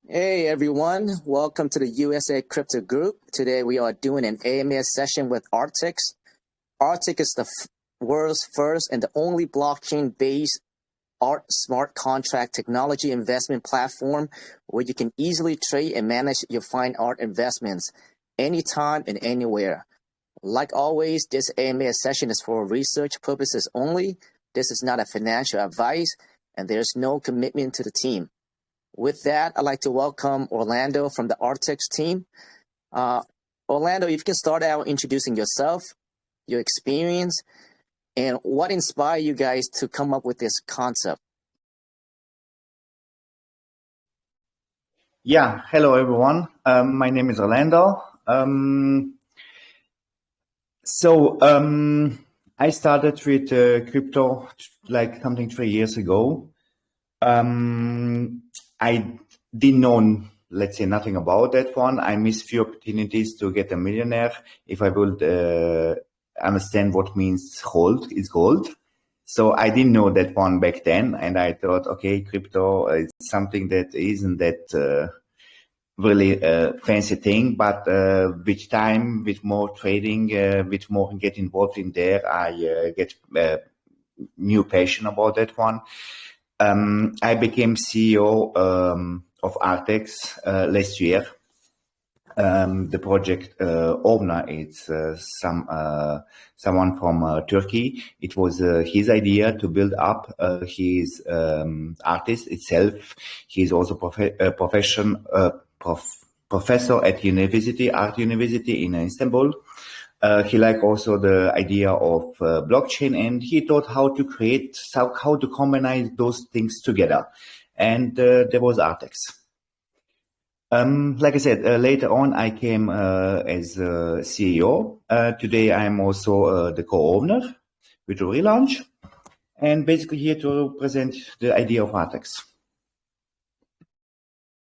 Hey everyone, welcome to the USA Crypto Group. Today we are doing an AMA session with Artex. Artex is the world's first and the only blockchain-based art smart contract technology investment platform where you can easily trade and manage your fine art investments anytime and anywhere. Like always, this AMA session is for research purposes only. This is not a financial advice and there's no commitment to the team. With that, I'd like to welcome Orlando from the Artex team. Orlando, if you can start out introducing yourself, your experience, and what inspired you guys to come up with this concept. Yeah, hello everyone. My name is Orlando. I started with crypto like something 3 years ago. I didn't know, let's say, nothing about that one. I missed few opportunities to get a millionaire if I would understand what means gold is gold. So I didn't know that one back then, and I thought, okay, crypto is something that isn't that really fancy thing, but with time, with more trading, with more get involved in there, I get new passion about that one. I became CEO of Artex last year. The project owner is someone from Turkey. It was his idea to build up his artist itself. He's also professor at Art University in Istanbul. He liked also the idea of blockchain, and he thought how to combine those things together. And there was Artex. Like I said, later on I came as CEO. Today I'm also the co-owner with the relaunch, and basically here to present the idea of Artex.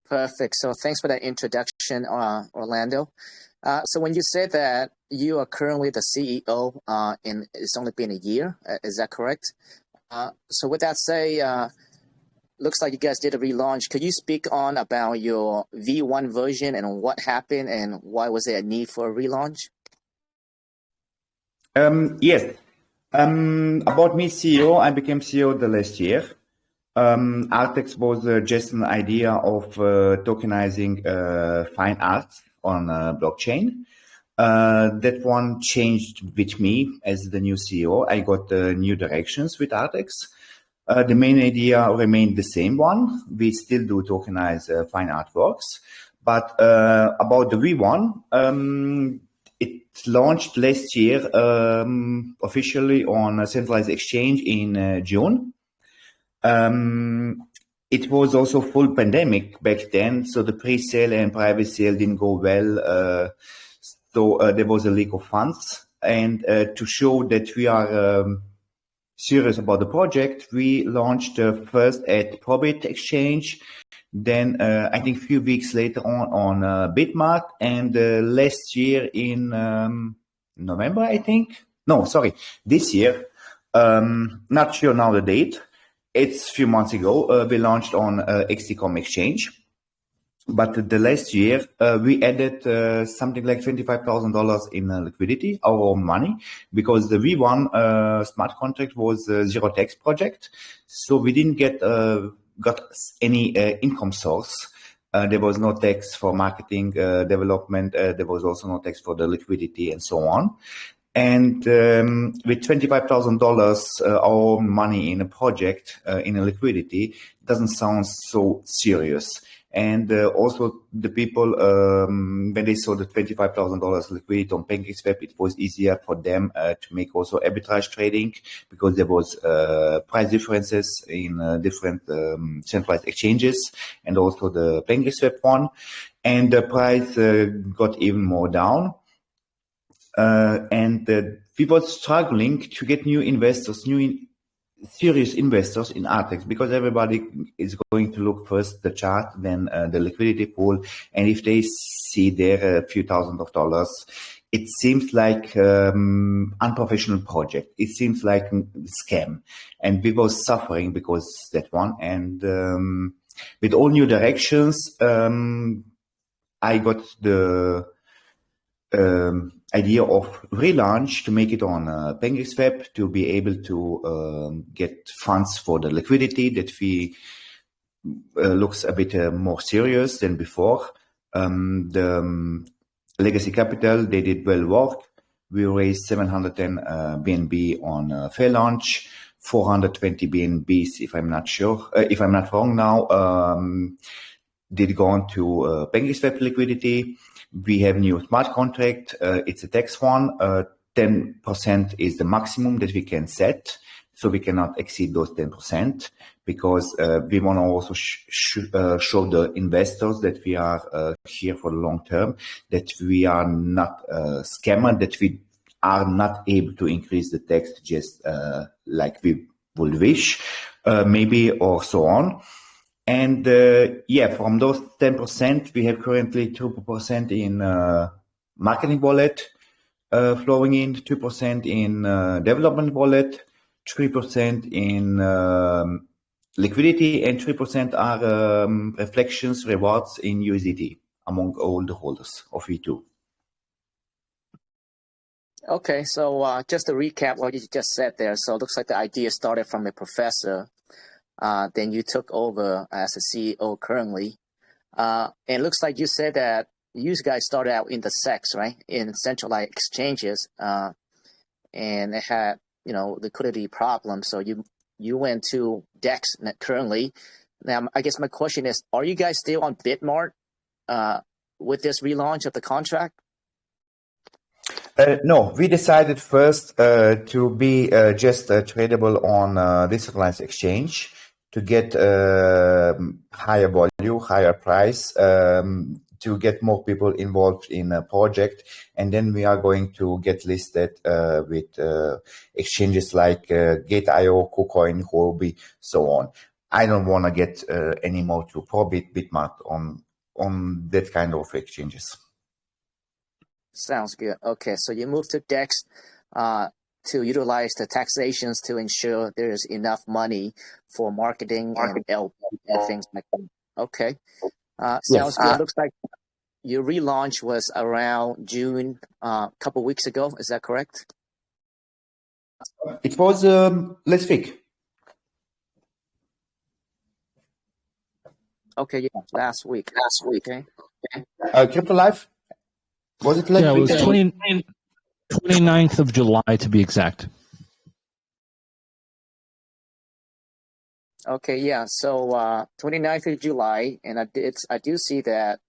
Perfect. So thanks for that introduction, Orlando. So when you said that you are currently the CEO and it's only been a year, is that correct? So with that say, looks like you guys did a relaunch. Could you speak on about your V1 version and what happened and why was there a need for a relaunch? Yes. About me, CEO, I became CEO the last year. Artex was just an idea of tokenizing fine art on blockchain. That one changed with me as the new CEO. I got new directions with Artex. The main idea remained the same one. We still do tokenize fine artworks. But about the V1, it launched last year officially on a centralized exchange in June. It was also full pandemic back then, so the pre-sale and private sale didn't go well. So there was a leak of funds. And to show that we are serious about the project, we launched first at Probit Exchange, then I think a few weeks later on Bitmart, and last year in November, I think. No, sorry, this year. Not sure now the date. It's a few months ago. We launched on XTCOM Exchange. But the last year, we added something like $25,000 in liquidity, our own money, because the V1 smart contract was a zero tax project. So we didn't got any income source. There was no tax for marketing, development. There was also no tax for the liquidity and so on. And with $25,000, our own money in a project, in a liquidity, doesn't sound so serious. And also the people, when they saw the $25,000 liquidity on PancakeSwap, it was easier for them to make also arbitrage trading, because there was price differences in different centralized exchanges and also the PancakeSwap one. And the price got even more down. And we were struggling to get new investors, serious investors in Artex, because everybody is going to look first the chart, then the liquidity pool, and if they see there a few thousands of dollars, it seems like unprofessional project. It seems like a scam, and we were suffering because that one. And with all new directions, I got the idea of relaunch to make it on PancakeSwap to be able to get funds for the liquidity that we looks a bit more serious than before. The legacy capital, they did well work. We raised 710 BNB on fair launch, 420 BNBs, if I'm not wrong now, did go on to PancakeSwap liquidity. We have new smart contract. It's a tax one. 10% is the maximum that we can set. So we cannot exceed those 10% because we want to also show the investors that we are here for the long term, that we are not scammer, that we are not able to increase the tax just like we would wish, maybe, or so on. And yeah, from those 10%, we have currently 2% in marketing wallet flowing in, 2% in development wallet, 3% in liquidity, and 3% are reflections, rewards in USDT among all the holders of V2. Okay, so just to recap what you just said there. So it looks like the idea started from a professor. Then you took over as a CEO currently. And it looks like you said that you guys started out in the SEX, right? In centralized exchanges. And it had, liquidity problems. So you went to DEX currently. Now, I guess my question is, are you guys still on Bitmart with this relaunch of the contract? No, we decided first to be just tradable on decentralized exchange to get higher value, higher price, to get more people involved in a project. And then we are going to get listed with exchanges like Gate.io, KuCoin, Huobi, so on. I don't want to get anymore to Probit, Bitmart on that kind of exchanges. Sounds good. Okay, so you moved to DEX to utilize the taxations to ensure there is enough money for marketing and LP and things like that. Okay, sounds good. Looks like your relaunch was around June, a couple weeks ago. Is that correct? It was last week. Okay, yeah, last week. Okay. Crypto Life? Was it last week? Yeah, it was 29th of July to be exact. Okay, yeah. So 29th of July, and I do see that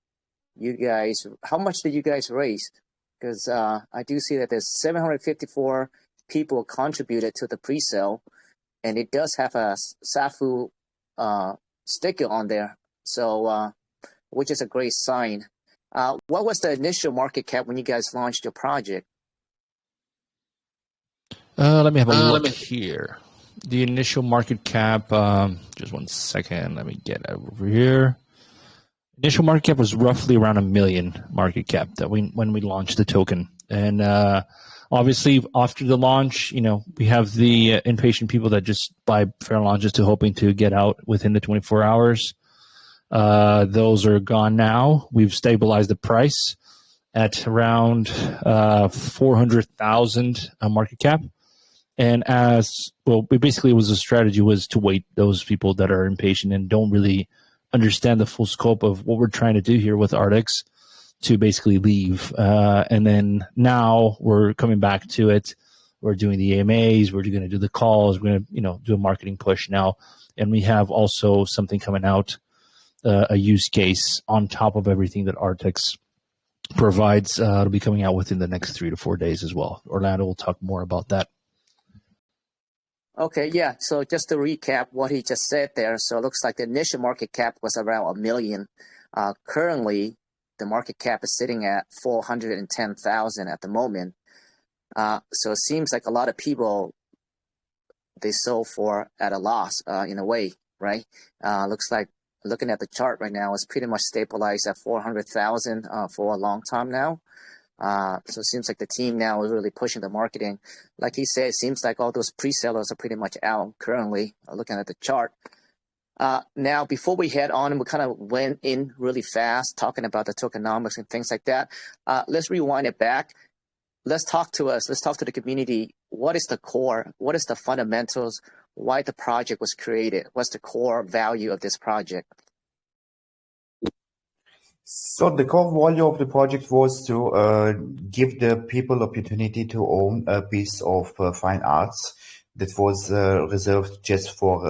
you guys. How much did you guys raise? Because I do see that there's 754 people contributed to the pre-sale, and it does have a SAFU sticker on there. So which is a great sign. What was the initial market cap when you guys launched your project? Let me have a look here. The initial market cap, just 1 second. Let me get over here. Initial market cap was roughly around $1 million market cap when we launched the token. And obviously, after the launch, we have the impatient people that just buy fair launches to hoping to get out within the 24 hours. Those are gone now. We've stabilized the price at around 400,000 market cap. And basically, it was a strategy was to wait those people that are impatient and don't really understand the full scope of what we're trying to do here with Artex to basically leave. And then now we're coming back to it. We're doing the AMAs. We're going to do the calls. We're going to, do a marketing push now. And we have also something coming out, a use case on top of everything that Artex provides. It'll be coming out within the next 3 to 4 days as well. Orlando will talk more about that. Okay, yeah. So just to recap what he just said there. So it looks like the initial market cap was around $1 million. Currently, the market cap is sitting at 410,000 at the moment. So it seems like a lot of people, they sold for at a loss in a way, right? Looks like looking at the chart right now, it's pretty much stabilized at 400,000 for a long time now. So it seems like the team now is really pushing the marketing. Like he said, it seems like all those pre-sellers are pretty much out currently, looking at the chart. Now, before we head on, we kind of went in really fast talking about the tokenomics and things like that. Let's rewind it back. Let's talk to the community. What is the core? What is the fundamentals? Why the project was created? What's the core value of this project? So the core value of the project was to give the people opportunity to own a piece of fine arts that was reserved just for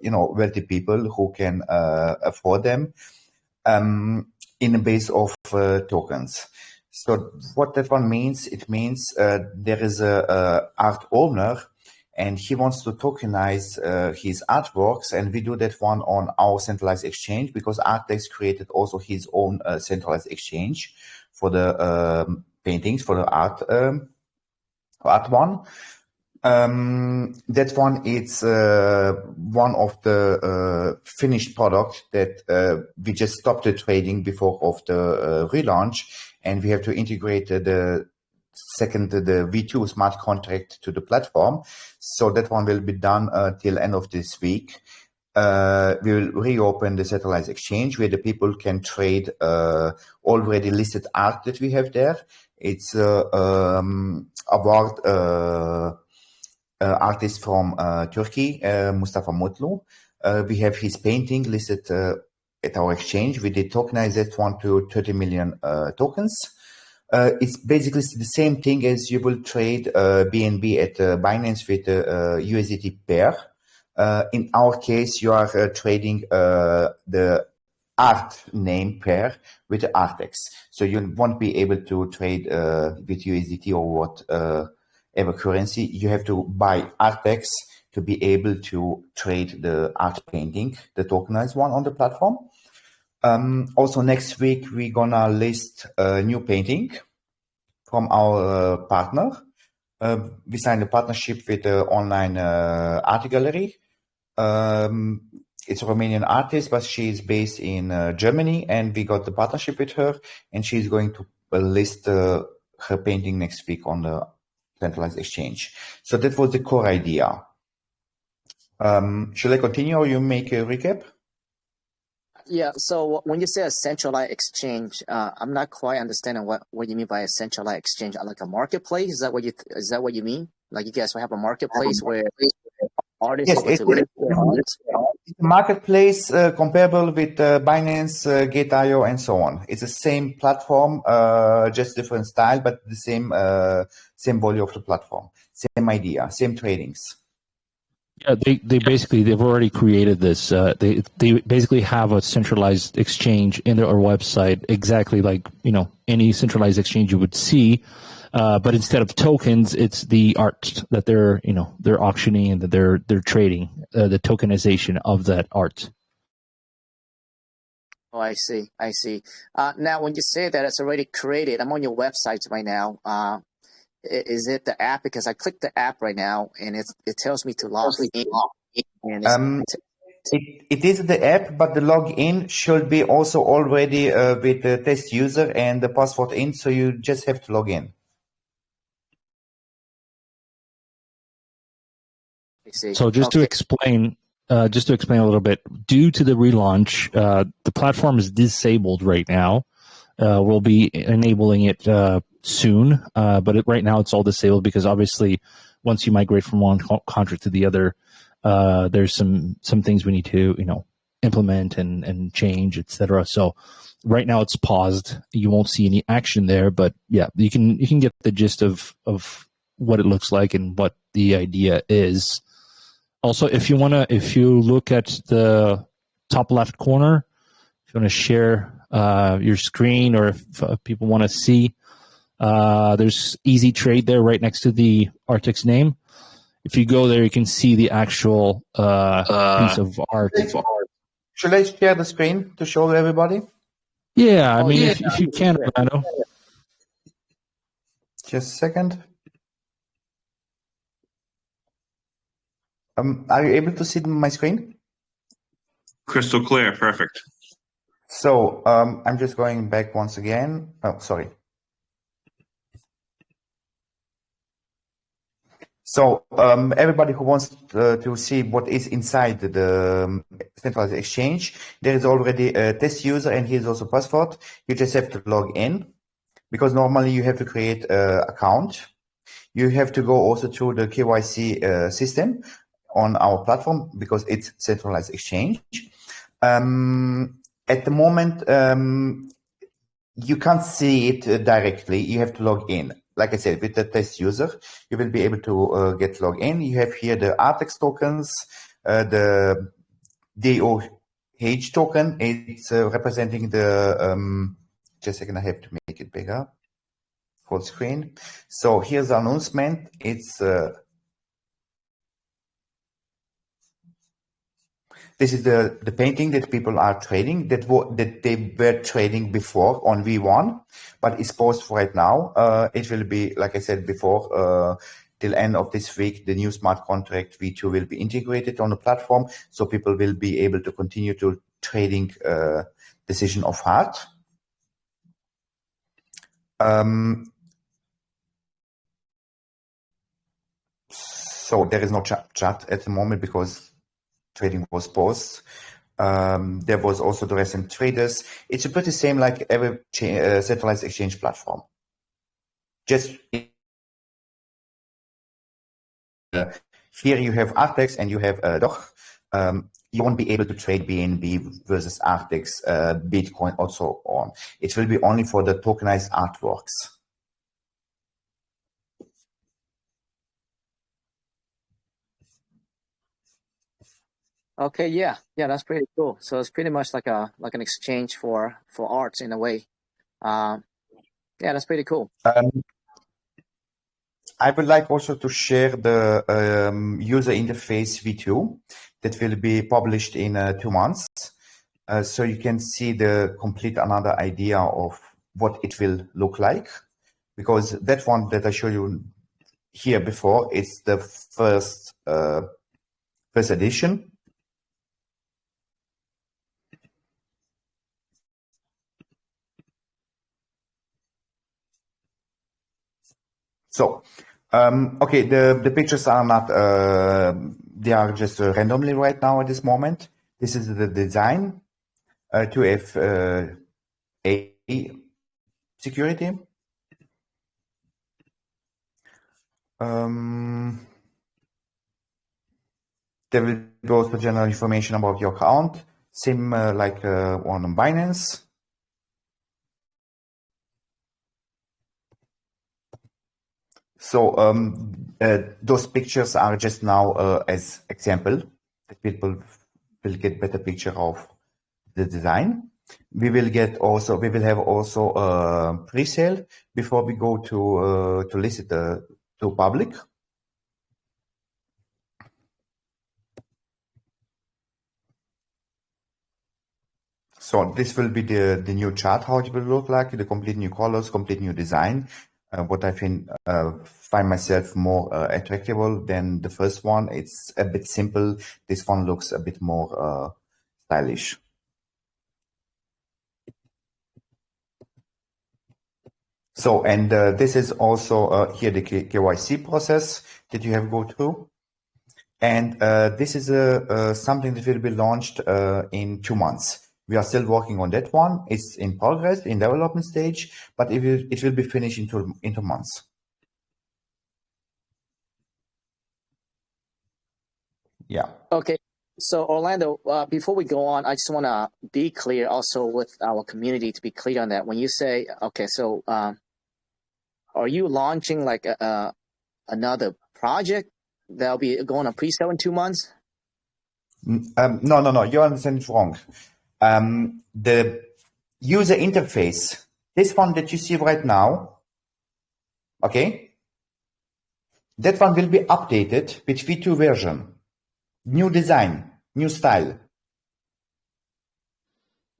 wealthy people who can afford them in a base of tokens. So what that one means, it means there is a art owner and he wants to tokenize his artworks, and we do that one on our centralized exchange because Artex created also his own centralized exchange for the paintings, for the art one. That one is one of the finished product that we just stopped the trading before of the relaunch, and we have to integrate the V2 smart contract to the platform. So that one will be done till end of this week. We will reopen the centralized exchange where the people can trade already listed art that we have there. It's award artist from Turkey, Mustafa Mutlu. We have his painting listed at our exchange. We did tokenize that one to 30 million tokens. It's basically the same thing as you will trade BNB at Binance with USDT pair. In our case, you are trading the art name pair with the Artex. So you won't be able to trade with USDT or whatever currency. You have to buy Artex to be able to trade the art painting, the tokenized one on the platform. Also next week, we're gonna list a new painting from our partner. We signed a partnership with the online art gallery. It's a Romanian artist, but she is based in Germany, and we got the partnership with her, and she's going to list her painting next week on the centralized exchange. So that was the core idea. Shall I continue or you make a recap? Yeah, so when you say a centralized exchange, I'm not quite understanding what you mean by a centralized exchange. Like a marketplace? Is that what you mean? Like you guys will have a marketplace where artists Yes, able to list their art? It's a marketplace comparable with Binance, Gate.io, and so on. It's the same platform, just different style, but the same value of the platform, same idea, same tradings. Yeah, they've already created this. They basically have a centralized exchange in their website, exactly like any centralized exchange you would see. But instead of tokens, it's the art that they're auctioning and that they're trading, the tokenization of that art. Oh, I see. Now, when you say that it's already created, I'm on your website right now. Is it the app? Because I clicked the app right now, and it tells me to log in. And it is the app, but the login should be also already with the test user and the password in, so you just have to log in. I see. So just to explain a little bit, due to the relaunch, the platform is disabled right now. We'll be enabling it soon, but right now it's all disabled because obviously once you migrate from one contract to the other, there's some things we need to implement and change, etc. So right now it's paused. You won't see any action there, but yeah, you can get the gist of what it looks like and what the idea is. Also, if you look at the top left corner, if you want to share your screen, or if people want to see, there's easy trade there right next to the Artex name. If you go there, you can see the actual piece of art. Should I share the screen to show everybody? Yeah, I mean, if you can, Orlando. Just a second. Are you able to see my screen? Crystal clear, perfect. So I'm just going back once again. Oh, sorry. So everybody who wants to see what is inside the centralized exchange, there is already a test user and here's also password. You just have to log in because normally you have to create an account. You have to go also through the KYC system on our platform because it's centralized exchange. At the moment, you can't see it directly. You have to log in. Like I said, with the test user, you will be able to get logged in. You have here the Artex tokens, the DOH token. It's representing the, just a second, I have to make it bigger, full screen. So here's the announcement. It's, this is the painting that people are trading that they were trading before on V1, but it's paused right now. It will be, like I said before, till end of this week, the new smart contract V2 will be integrated on the platform, so people will be able to continue to trading Decision of Heart. So there is no chat at the moment because trading was paused. There was also the recent traders. It's pretty same like every centralized exchange platform. Just here you have Artex and you have DOH. You won't be able to trade BNB versus Artex, Bitcoin, also on. It will be only for the tokenized artworks. Okay, yeah, that's pretty cool. So it's pretty much like an exchange for arts in a way. Yeah, that's pretty cool. I would like also to share the user interface V2 that will be published in 2 months. So you can see the complete another idea of what it will look like. Because that one that I showed you here before is the first edition. So, okay, the pictures are not, they are just randomly right now at this moment. This is the design to have a security. There will be also general information about your account, same like on Binance. So those pictures are just now as example that people will get better picture of the design. We will have also a pre-sale before we go to list it to public. So this will be the new chart, how it will look like, the complete new colors, complete new design. What I find myself more attractive than the first one. It's a bit simple. This one looks a bit more stylish. So, and this is also here the KYC process that you have to go through. And this is something that will be launched in 2 months. We are still working on that one. It's in progress, in development stage, but it will be finished in 2 months. Yeah. Okay. So Orlando, before we go on, I just want to be clear also with our community to be clear on that. When you say, okay, so are you launching like another project that'll be going on pre-sale in 2 months? No. You understand it wrong. The user interface, this one that you see right now, okay, that one will be updated with V2 version, new design, new style.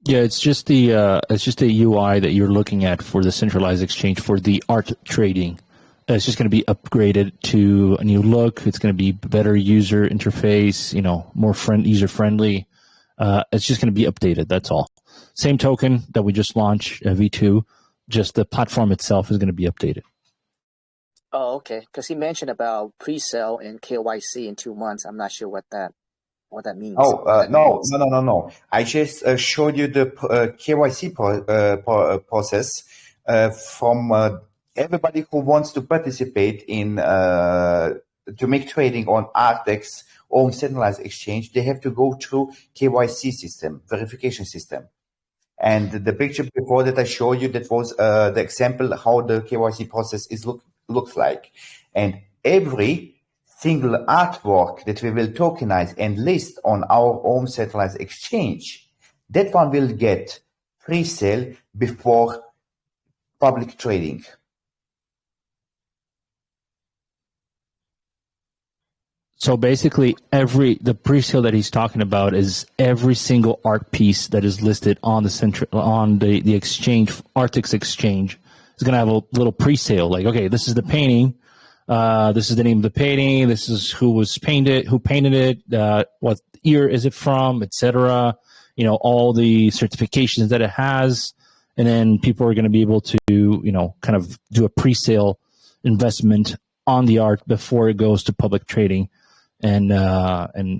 Yeah, it's just the UI that you're looking at for the centralized exchange for the art trading. It's just going to be upgraded to a new look. It's going to be better user interface, more user friendly. It's just going to be updated. That's all. Same token that we just launched, V2, just the platform itself is going to be updated. Oh, okay. Because he mentioned about pre-sale and KYC in 2 months. I'm not sure what that means. Oh, no. I just showed you the KYC process from everybody who wants to participate in to make trading on Artex own centralized exchange. They have to go through KYC system, verification system. And the picture before that I showed you, that was the example how the KYC process looks like. And every single artwork that we will tokenize and list on our own centralized exchange, that one will get pre-sale before public trading. So basically, the pre-sale that he's talking about is every single art piece that is listed on the exchange, Artex exchange, is going to have a little pre-sale. Like, okay, this is the painting, this is the name of the painting, this is who painted it, what year is it from, etc. You know, all the certifications that it has, and then people are going to be able to, you know, kind of do a pre-sale investment on the art before it goes to public trading. And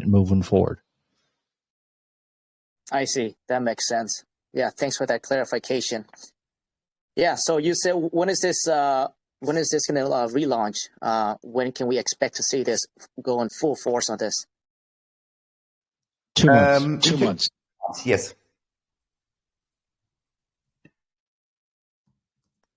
moving forward. I see. That makes sense. Yeah, thanks for that clarification. Yeah, so you said when is this going to relaunch? When can we expect to see this go in full force on this? 2 months. 2 months. Yes.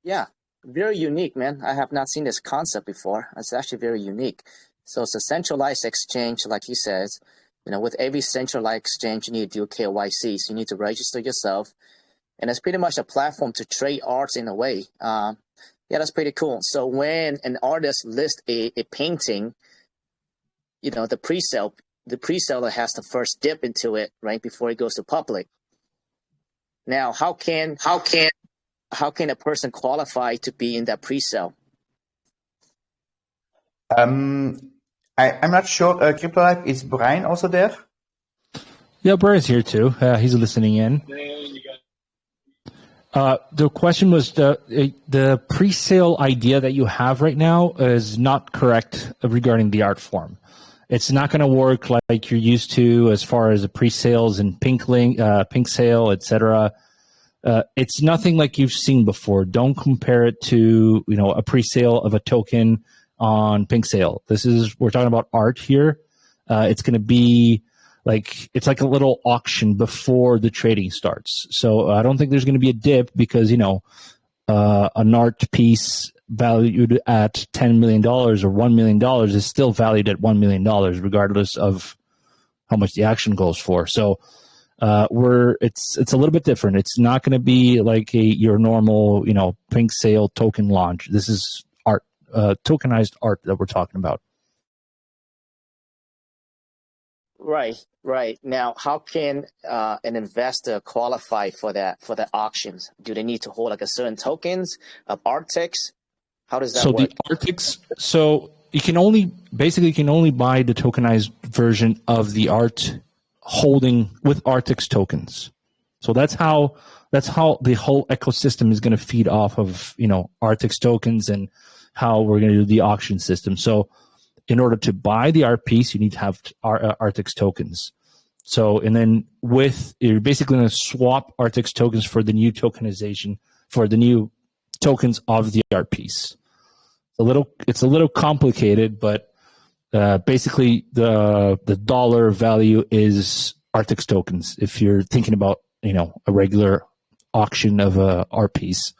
Yeah, very unique, man. I have not seen this concept before. It's actually very unique. So it's a centralized exchange, like he says. You know, with every centralized exchange, you need to do KYC. So you need to register yourself. And it's pretty much a platform to trade arts in a way. Yeah, that's pretty cool. So when an artist lists a painting, you know, the pre-seller has to first dip into it, right, before it goes to public. Now, how can a person qualify to be in that pre-sale? I'm not sure. Crypto Life, is Brian also there? Yeah, Brian's here too. He's listening in. The question was the pre-sale idea that you have right now is not correct regarding the art form. It's not going to work like you're used to as far as the pre-sales and Pinksale, etc. It's nothing like you've seen before. Don't compare it to, you know, a pre-sale of a token on Pinksale. We're talking about art here. It's going to be it's like a little auction before the trading starts. So I don't think there's going to be a dip because, you know, an art piece valued at $10 million or $1 million is still valued at $1 million, regardless of how much the action goes for. So it's a little bit different. It's not going to be like your normal, you know, Pinksale token launch. This is art, tokenized art that we're talking about. Right. Now, how can an investor qualify for the auctions? Do they need to hold like a certain tokens of Artex? How does that work? The Artex, so you can only buy the tokenized version of the art holding with Artex tokens. So that's how the whole ecosystem is going to feed off of, you know, Artex tokens and how we're going to do the auction system. So in order to buy the art piece, you need to have Artex tokens. So, and then you're basically going to swap Artex tokens for the new tokenization, for the new tokens of the art piece. It's a little complicated, but basically the dollar value is Artex tokens. If you're thinking about, you know, a regular auction of a art piece,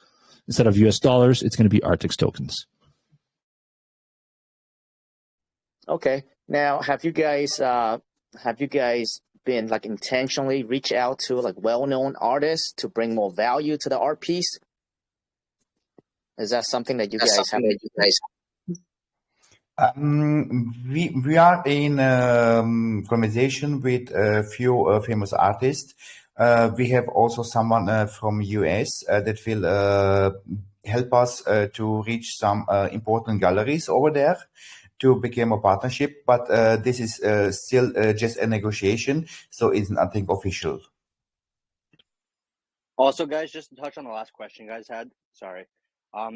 instead of US dollars, it's going to be Artex tokens. Okay. Now, have you guys been like intentionally reach out to like well-known artists to bring more value to the art piece? Is that something that you guys have? We are in conversation with a few famous artists. We have also someone from US that will help us to reach some important galleries over there to become a partnership. But this is still just a negotiation, so it's nothing official. Also, guys, just to touch on the last question you guys had. Sorry.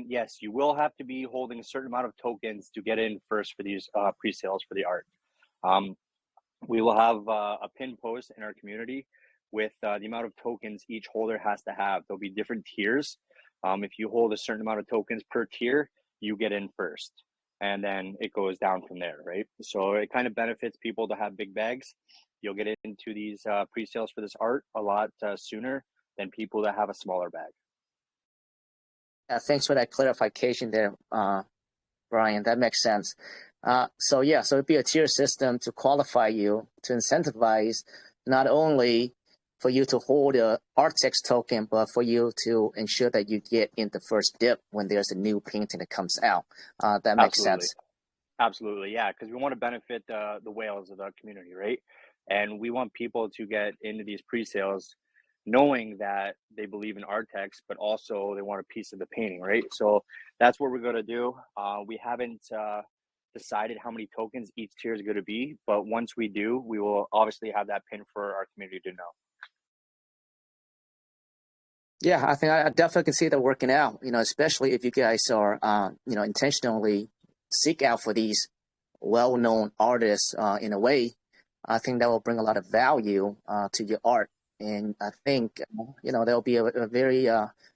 yes, you will have to be holding a certain amount of tokens to get in first for these pre-sales for the art. We will have a pin post in our community with the amount of tokens each holder has to have. There'll be different tiers. If you hold a certain amount of tokens per tier, you get in first, and then it goes down from there, right? So it kind of benefits people to have big bags. You'll get into these pre-sales for this art a lot sooner than people that have a smaller bag. Thanks for that clarification there, Brian. That makes sense. So it'd be a tier system to qualify you, to incentivize not only for you to hold a Artex token, but for you to ensure that you get in the first dip when there's a new painting that comes out. That makes sense. Absolutely, yeah, because we want to benefit the whales of the community, right? And we want people to get into these pre-sales knowing that they believe in Artex, but also they want a piece of the painting, right? So that's what we're going to do. We haven't decided how many tokens each tier is going to be, but once we do, we will obviously have that pin for our community to know. Yeah, I think I definitely can see that working out, especially if you guys are, intentionally seek out for these well-known artists in a way. I think that will bring a lot of value to your art. And I think, there'll be a very,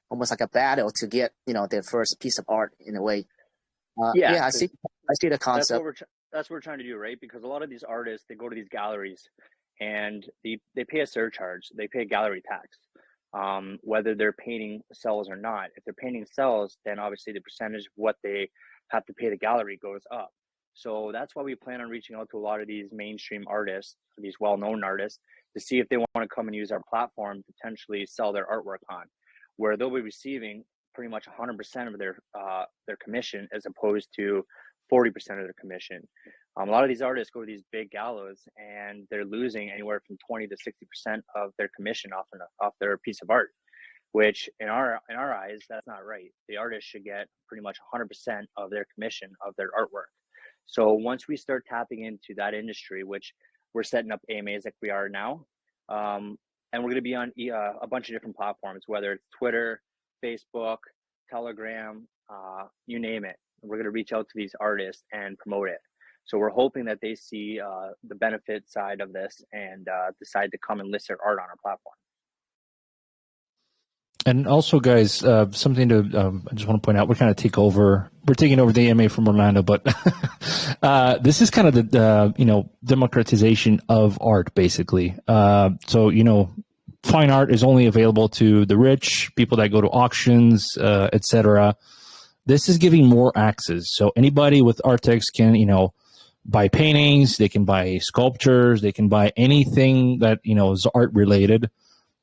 almost like a battle to get, their first piece of art in a way. I see the concept. That's what we're trying to do, right? Because a lot of these artists, they go to these galleries and they pay a surcharge, they pay a gallery tax. Whether their painting sells or not. If their painting sells, then obviously the percentage of what they have to pay the gallery goes up. So that's why we plan on reaching out to a lot of these mainstream artists, these well-known artists, to see if they want to come and use our platform to potentially sell their artwork on, where they'll be receiving pretty much 100% of their commission as opposed to 40% of their commission. A lot of these artists go to these big galas and they're losing anywhere from 20 to 60% of their commission off their piece of art, which in our eyes, that's not right. The artist should get pretty much 100% of their commission of their artwork. So once we start tapping into that industry, which we're setting up AMAs like we are now, and we're going to be on a bunch of different platforms, whether it's Twitter, Facebook, Telegram, you name it. We're going to reach out to these artists and promote it. So we're hoping that they see the benefit side of this and decide to come and list their art on our platform. And also, guys, something to I just want to point out: we're taking over the AMA from Orlando, but this is kind of the democratization of art, basically. So fine art is only available to the rich, people that go to auctions, etc. This is giving more access. So anybody with Artex can buy paintings, they can buy sculptures, they can buy anything that is art related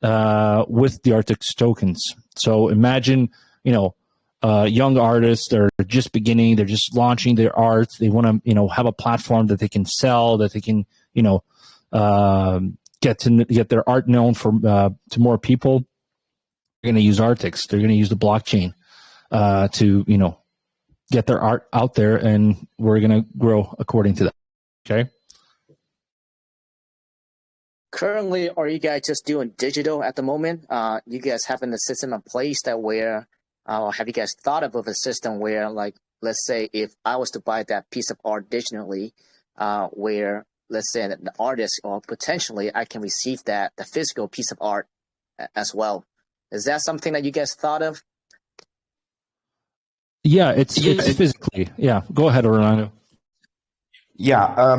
with the Artex tokens. So imagine young artists, they're just beginning, they're just launching their art, they want to have a platform that they can sell, that they can get their art known to more people. They're going to use Artex, they're going to use the blockchain to get their art out there, and we're going to grow according to that. Okay. Currently, are you guys just doing digital at the moment? You guys having a system in place have you guys thought of a system where, like, let's say if I was to buy that piece of art digitally, where let's say that the artist or potentially I can receive the physical piece of art as well. Is that something that you guys thought of? Yeah, it's physically. Yeah, go ahead, Orlando. Yeah,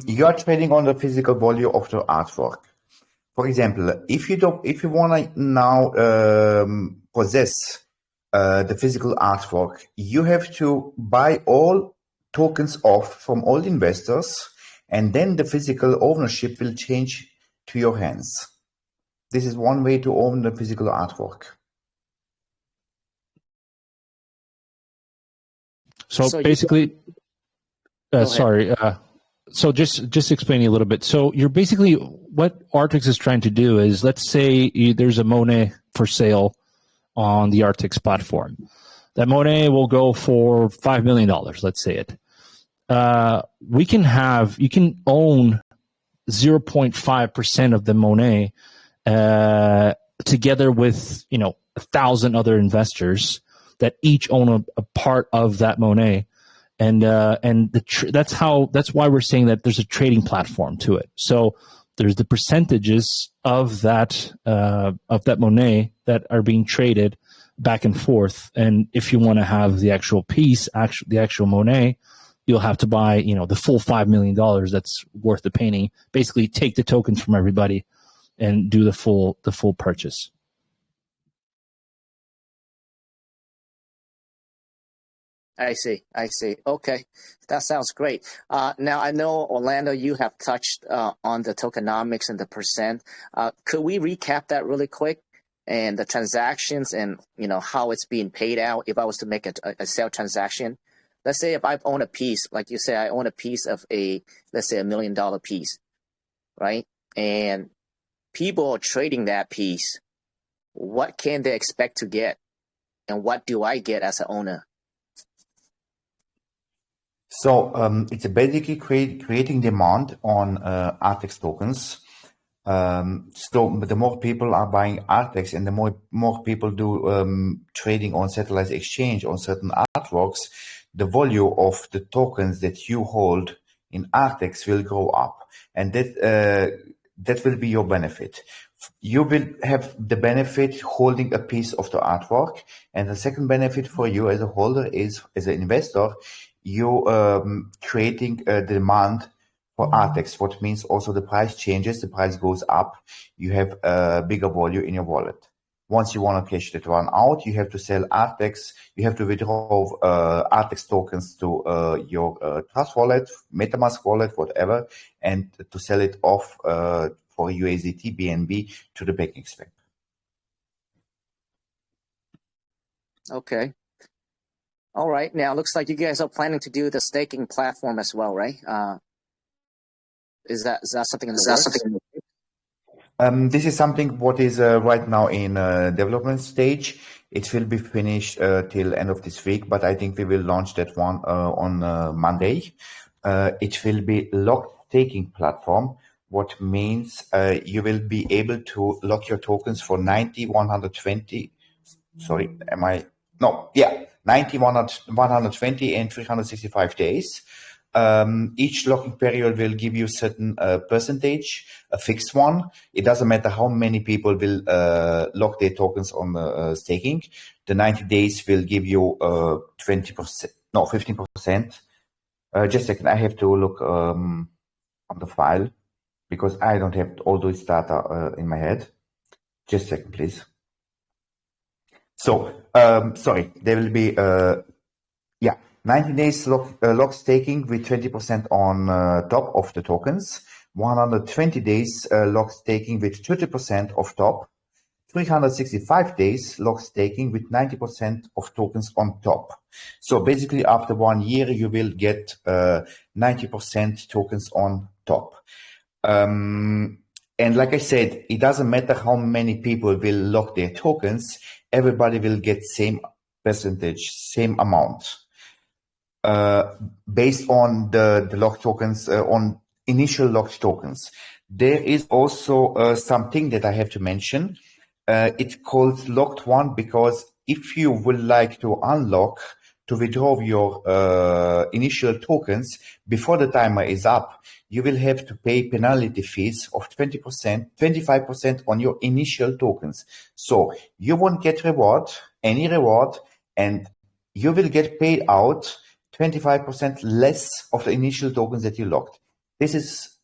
you are trading on the physical value of the artwork. For example, if you want to now possess the physical artwork, you have to buy all tokens off from all investors, and then the physical ownership will change to your hands. This is one way to own the physical artwork. So basically, so just explaining a little bit. So you're basically, what Artex is trying to do is, let's say there's a Monet for sale on the Artex platform. That Monet will go for $5 million, let's say it. You can own 0.5% of the Monet together with 1,000 other investors. that each own a part of that Monet. And that's why we're saying that there's a trading platform to it. So there's the percentages of that Monet that are being traded back and forth. And if you want to have the actual piece, the actual Monet, you'll have to buy, the full $5 million that's worth the painting. Basically, take the tokens from everybody and do the full purchase. I see. Okay, that sounds great. Now, I know, Orlando, you have touched on the tokenomics and the percent. Could we recap that really quick? And the transactions and, how it's being paid out if I was to make a sale transaction? Let's say if I own a piece, like you say, I own a piece of let's say $1 million piece, right? And people are trading that piece. What can they expect to get? And what do I get as an owner? So it's basically creating demand on Artex tokens. So the more people are buying Artex and the more people do trading on satellite exchange on certain artworks, the value of the tokens that you hold in Artex will go up, and that will be your benefit. You will have the benefit holding a piece of the artwork, and the second benefit for you as a holder is, as an investor, you creating a demand for Artex, what means also the price changes, the price goes up, you have a bigger value in your wallet. Once you want to cash that one out, you have to sell Artex, you have to withdraw Artex tokens to your Trust wallet, MetaMask wallet, whatever, and to sell it off for USDT BNB to the banking swap. Okay. All right. Now, it looks like you guys are planning to do the staking platform as well, right? Is that something in the works? This is something what is right now in development stage. It will be finished till end of this week, but I think we will launch that one on Monday. It will be locked staking platform, what means you will be able to lock your tokens for 90, 120. Sorry, 90, 120 and 365 days. Each locking period will give you certain percentage, a fixed one. It doesn't matter how many people will lock their tokens on staking. The 90 days will give you 20%, no, 15%. Just a second, I have to look on the file because I don't have all those data in my head. Just a second, please. So, sorry, there will be, 90 days lock staking with 20% on top of the tokens, 120 days lock staking with 30% of top, 365 days lock staking with 90% of tokens on top. So basically after 1 year, you will get 90% tokens on top. And like I said, it doesn't matter how many people will lock their tokens, everybody will get same percentage, same amount. Based on the locked tokens, on initial locked tokens. There is also something that I have to mention. It's called locked one because if you would like to unlock, to withdraw your initial tokens before the timer is up, you will have to pay penalty fees of 20%, 25% on your initial tokens. So you won't get any reward, and you will get paid out 25% less of the initial tokens that you locked. This is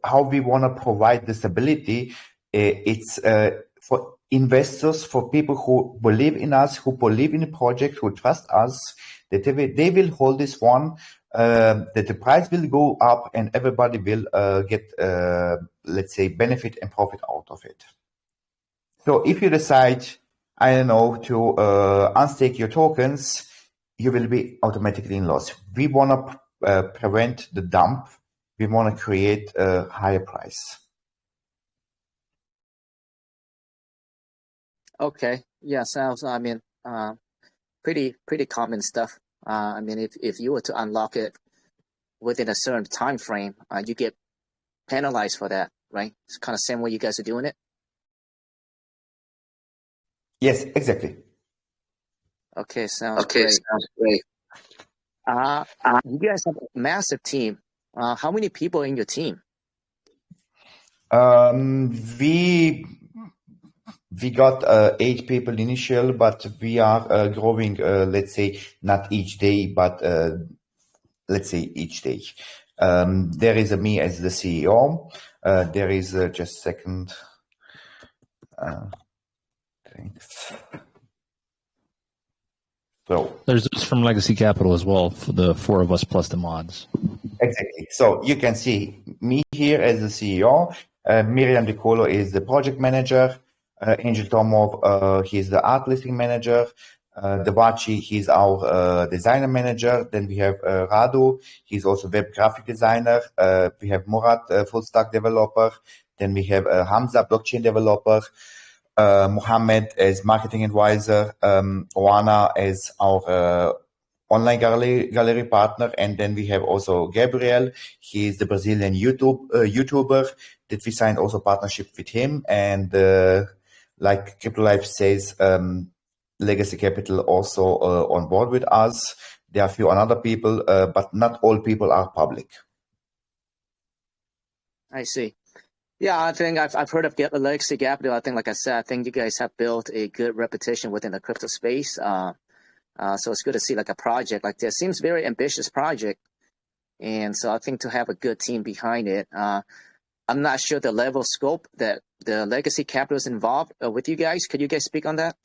how we want to provide the stability. It's for investors, for people who believe in us, who believe in the project, who trust us, that they will hold this one, that the price will go up and everybody will get, let's say, benefit and profit out of it. So if you decide, I don't know, to unstake your tokens, you will be automatically in loss. We want to prevent the dump. We want to create a higher price. Okay. Yeah, sounds, pretty common stuff. If you were to unlock it within a certain time frame, you get penalized for that, right? It's kind of same way you guys are doing it. Yes, exactly. Okay, sounds great. You guys have a massive team. How many people in your team? We got 8 people initial, but we are growing, let's say, not each day, but let's say each day. There is me as the CEO. There is just a second. Thanks. So there's those from Legacy Capital as well, for the 4 of us plus the mods. Exactly. So you can see me here as the CEO. Miriam DiColo is the project manager. Angel Tomov, he's the art listing manager. Devachi, he's our designer manager. Then we have Radu, he's also web graphic designer. We have Murat, full stack developer. Then we have Hamza, blockchain developer. Mohammed as marketing advisor. Oana as our online gallery partner, and then we have also Gabriel. He is the Brazilian YouTuber that we signed also partnership with him. And like Crypto Life says, Legacy Capital also on board with us. There are a few other people, but not all people are public. I see. Yeah, I think I've heard of Legacy Capital. I think, like I said, I think you guys have built a good reputation within the crypto space. So it's good to see like a project like this. Seems very ambitious project, and so I think to have a good team behind it. I'm not sure the level of scope that the Legacy Capital is involved with you guys. Could you guys speak on that?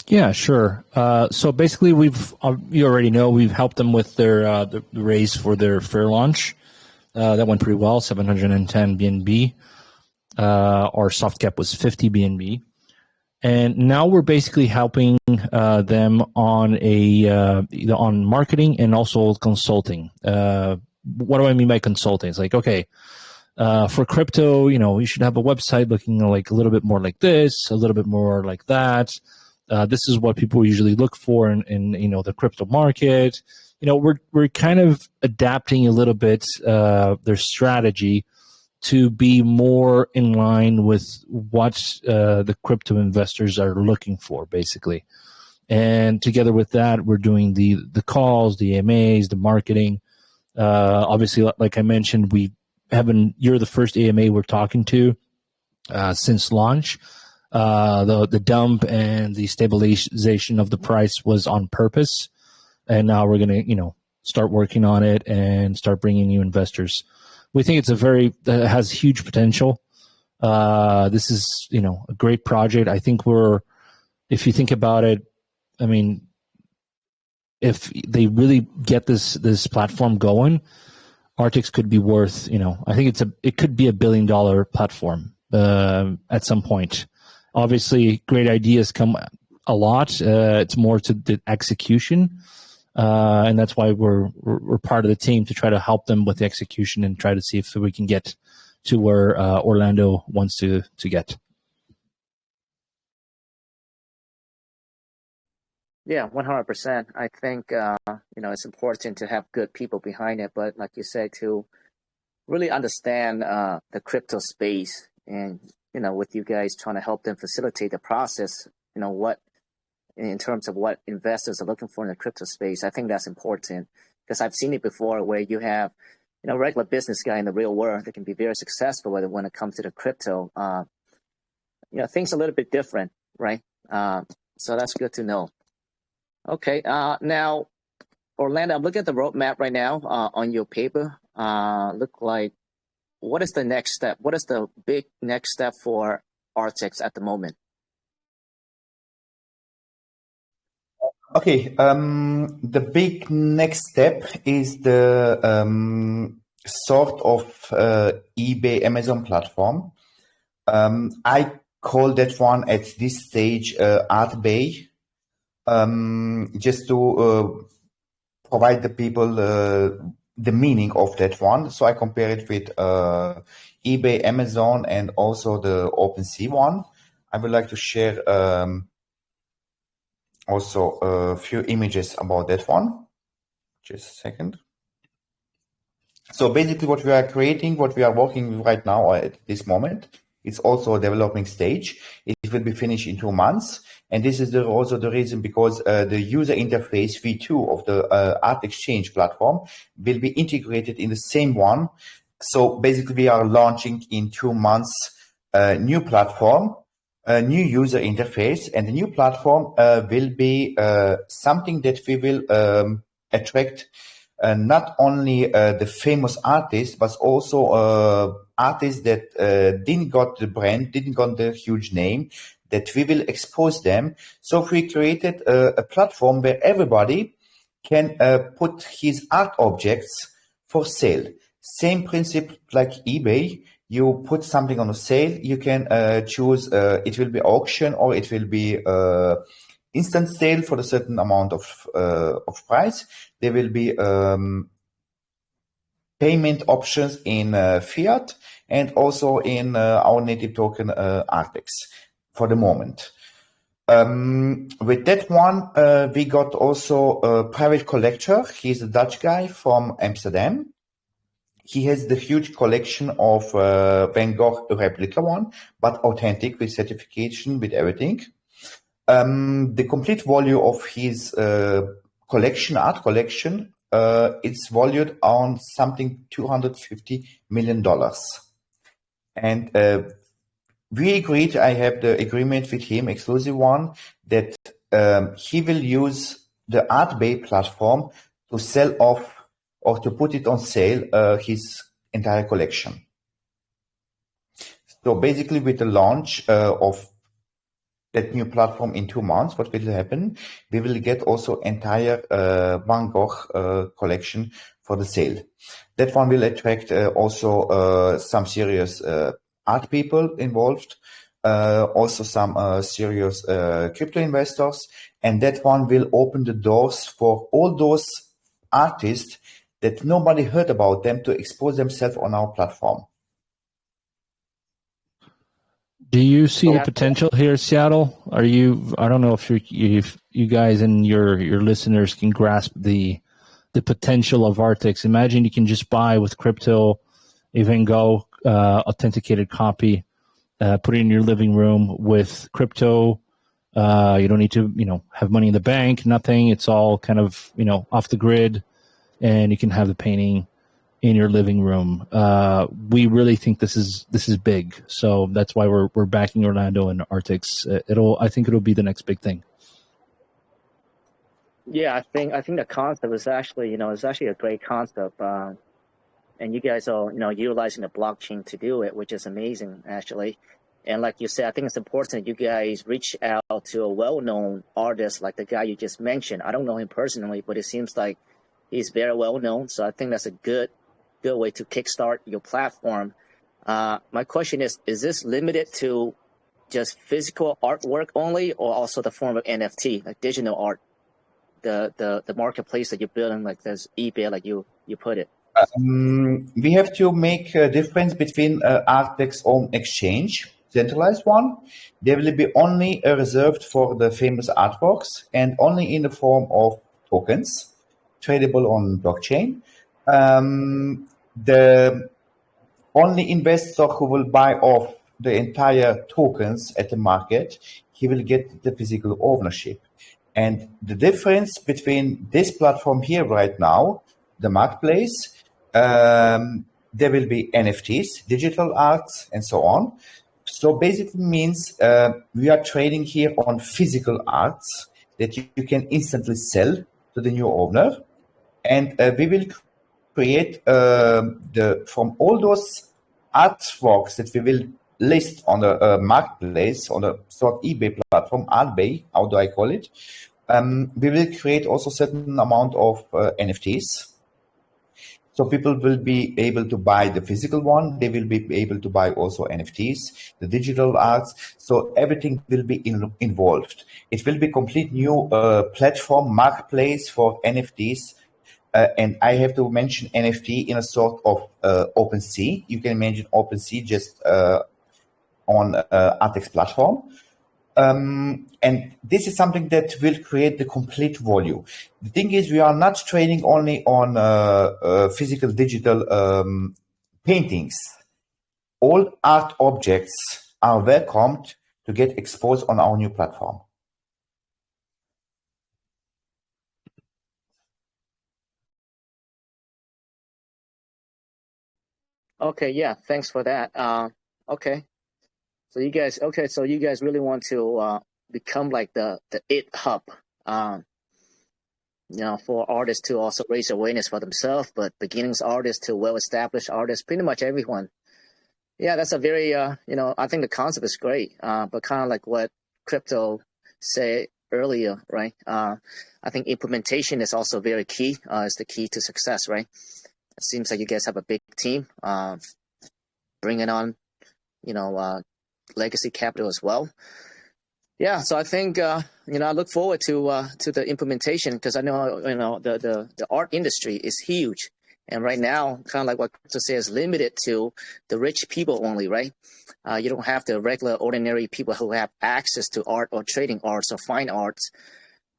Yeah, sure. So basically, you already know we've helped them with their the raise for their fair launch. That went pretty well, 710 BNB. Our soft cap was 50 BNB. And now we're basically helping them on on marketing and also consulting. What do I mean by consulting? It's like, okay, for crypto, you should have a website looking like a little bit more like this, a little bit more like that. This is what people usually look for in the crypto market. We're kind of adapting a little bit their strategy to be more in line with what the crypto investors are looking for, basically. And together with that, we're doing the calls, the AMAs, the marketing. Obviously, like I mentioned, you're the first AMA we're talking to since launch. The dump and the stabilization of the price was on purpose. And now we're going to, start working on it and start bringing new investors. We think that has huge potential. This is, a great project. I think if you think about it, I mean, if they really get this platform going, Artex could be worth, I think it could be $1 billion platform at some point. Obviously, great ideas come a lot. It's more to the execution. And that's why we're part of the team to try to help them with the execution and try to see if we can get to where Orlando wants to get. Yeah, 100%. I think it's important to have good people behind it, but like you said, to really understand the crypto space, and with you guys trying to help them facilitate the process, what in terms of what investors are looking for in the crypto space. I think that's important, because I've seen it before where you have regular business guy in the real world that can be very successful when it comes to the crypto. Things are a little bit different, right? So that's good to know. Okay, now, Orlando, I'm looking at the roadmap right now on your paper. Look like, what is the next step? What is the big next step for Artex at the moment? Okay, the big next step is the sort of eBay Amazon platform. I call that one at this stage ArtBay, just to provide the people the meaning of that one. So I compare it with eBay, Amazon, and also the OpenSea one. I would like to share also a few images about that one. Just a second. So basically what we are creating, what we are working with right now at this moment, It's also a developing stage. It will be finished in 2 months. And this is also the reason because the user interface V2 of the Art Exchange platform will be integrated in the same one. So basically we are launching in 2 months a new platform, a new user interface, and the new platform will be something that we will attract not only the famous artists, but also artists that didn't got the brand, didn't got the huge name, that we will expose them. So we created a platform where everybody can put his art objects for sale. Same principle like eBay. You put something on a sale, you can choose, it will be auction or it will be instant sale for a certain amount of price. There will be payment options in fiat and also in our native token Artex for the moment. With that one, we got also a private collector. He's a Dutch guy from Amsterdam. He has the huge collection of Van Gogh replica one, but authentic with certification, with everything. The complete value of his collection, art collection, it's valued on something $250 million. And we agreed, I have the agreement with him, exclusive one, that he will use the ArtBay platform to sell off or to put it on sale his entire collection. So basically with the launch of that new platform in 2 months, what will happen? We will get also entire Van Gogh collection for the sale. That one will attract also some serious art people involved, also some serious crypto investors, and that one will open the doors for all those artists that nobody heard about them to expose themselves on our platform. Do you see the potential here, Seattle? I don't know if you guys and your listeners can grasp the potential of Artex. Imagine you can just buy with crypto a Van Gogh authenticated copy, put it in your living room with crypto. You don't need to, have money in the bank, nothing. It's all kind of, off the grid, and you can have the painting in your living room. We really think this is big, so that's why we're backing Orlando and Artex. I think it'll be the next big thing. Yeah, I think the concept is actually, it's actually a great concept, and you guys are, utilizing the blockchain to do it, which is amazing, actually. And like you said, I think it's important that you guys reach out to a well-known artist like the guy you just mentioned. I don't know him personally, but it seems like he's very well-known, so I think that's a good way to kickstart your platform. My question is this limited to just physical artwork only, or also the form of NFT, like digital art, the marketplace that you're building, like this eBay, like you put it? We have to make a difference between Artex own exchange, centralized one. They will be only reserved for the famous artworks and only in the form of tokens, tradable on blockchain. The only investor who will buy off the entire tokens at the market, he will get the physical ownership. And the difference between this platform here right now, the marketplace, there will be NFTs, digital arts, and so on. So basically means we are trading here on physical arts that you can instantly sell to the new owner. And we will create from all those artworks that we will list on the marketplace, on the sort eBay platform, ArtBay, how do I call it? We will create also certain amount of NFTs. So people will be able to buy the physical one. They will be able to buy also NFTs, the digital arts. So everything will be involved. It will be complete new platform, marketplace for NFTs. And I have to mention NFT in a sort of OpenSea. You can imagine OpenSea just on Artex platform. And this is something that will create the complete value. The thing is, we are not trading only on physical, digital paintings. all art objects are welcomed to get exposed on our new platform. Okay, yeah, thanks for that. Okay, so you guys really want to become like the it hub, for artists to also raise awareness for themselves, but beginnings artists to well-established artists, pretty much everyone. Yeah, that's a very, I think the concept is great, but kind of like what Crypto said earlier, right? I think implementation is also very key, is the key to success, right? It seems like you guys have a big team, bringing on, legacy capital as well. Yeah, so I think, I look forward to the implementation, because I know, the art industry is huge. And right now, kind of like what Crypto says, limited to the rich people only, right? You don't have the regular, ordinary people who have access to art or trading arts or fine arts.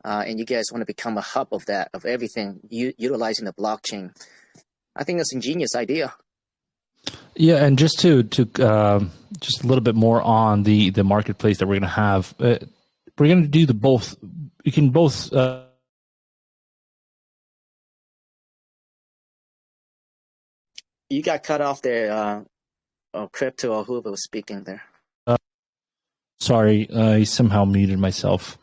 And you guys want to become a hub of that, of everything, utilizing the blockchain. I think that's an ingenious idea. Yeah, and just to just a little bit more on the marketplace that we're going to have. We're going to do the both. You can both. You got cut off there, or Crypto or whoever was speaking there. Sorry, I somehow muted myself.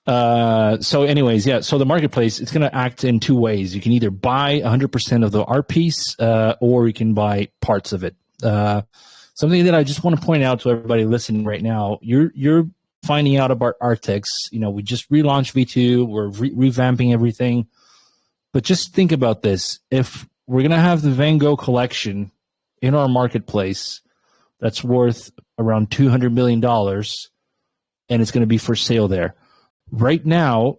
So anyways, yeah, so the marketplace, it's going to act in two ways. You can either buy 100% of the art piece, or you can buy parts of it. Something that I just want to point out to everybody listening right now, you're finding out about Artex. We just relaunched V2, we're revamping everything. But just think about this. If we're going to have the Van Gogh collection in our marketplace that's worth around $200 million, and it's going to be for sale there. Right now,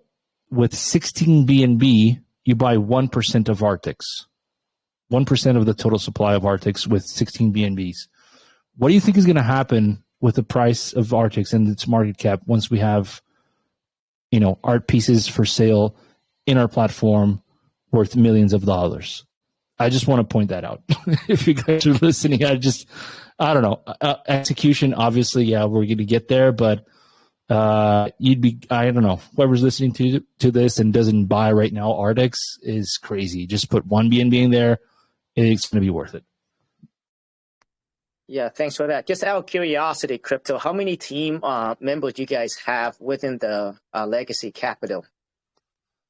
with 16 BNB, you buy 1% of Artex. 1% of the total supply of Artex with 16 BNBs. What do you think is going to happen with the price of Artex and its market cap once we have, art pieces for sale in our platform worth millions of dollars? I just want to point that out. If you guys are listening, I don't know. Execution, obviously, yeah, we're going to get there, but I don't know, whoever's listening to this and doesn't buy right now Artex is crazy. Just put one BNB in there, it's going to be worth it. Yeah, thanks for that. Just out of curiosity, Crypto, how many team members do you guys have within the Legacy Capital?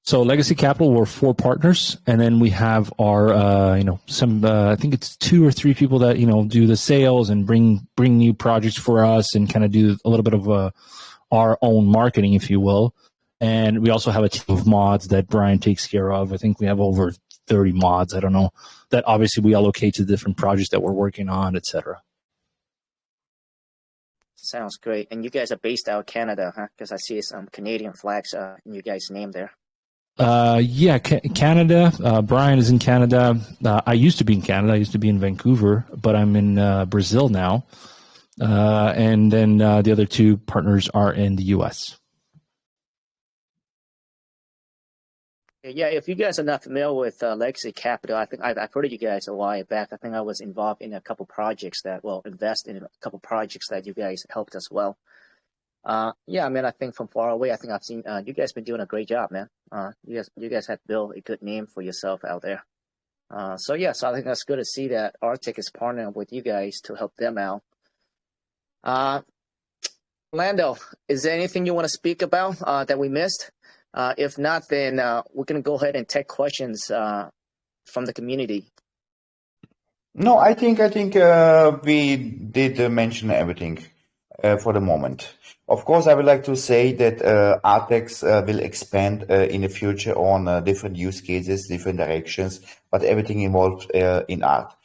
So Legacy Capital, we're 4 partners, and then we have our, I think it's 2 or 3 people that, do the sales and bring new projects for us and kind of do a little bit of our own marketing, if you will. And we also have a team of mods that Brian takes care of. I think we have over 30 mods. I don't know, that obviously we allocate to different projects that we're working on, etc. Sounds great. And you guys are based out of Canada, huh? Because I see some Canadian flags in you guys' name there. Yeah, Canada. Brian is in Canada. I used to be in Canada. I used to be in Vancouver, but I'm in Brazil now. And then the other 2 partners are in the US. Yeah, if you guys are not familiar with Legacy Capital, I think I've heard of you guys a while back. I think I was involved in a couple projects invest in a couple projects that you guys helped as well. Yeah, I mean, I think from far away, I think I've seen you guys been doing a great job, man. You guys have built a good name for yourself out there. So I think that's good to see that Artex is partnering with you guys to help them out. Lando, is there anything you want to speak about that we missed? If not, then we're going to go ahead and take questions from the community. No, I think we did mention everything for the moment. Of course, I would like to say that Artex will expand in the future on different use cases, different directions, but everything involved in art.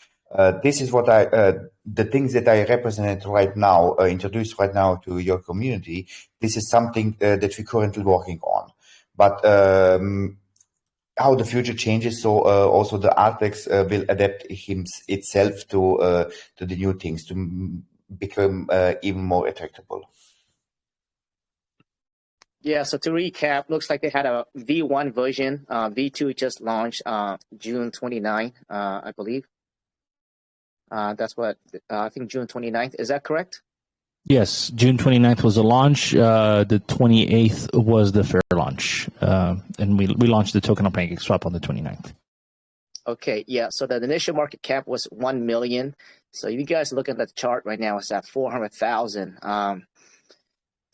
This is what the things that I represent right now, introduced right now to your community. This is something that we're currently working on. But how the future changes, so also the Artex will adapt itself to the new things to become even more attractable. Yeah, so to recap, looks like they had a V1 version. V2 just launched June 29, I believe. That's what I think June 29th. Is that correct? Yes, June 29th was the launch. The 28th was the fair launch. And we launched the token on PancakeSwap on the 29th. Okay, yeah. So the initial market cap was 1 million. So if you guys look at the chart right now, it's at 400,000.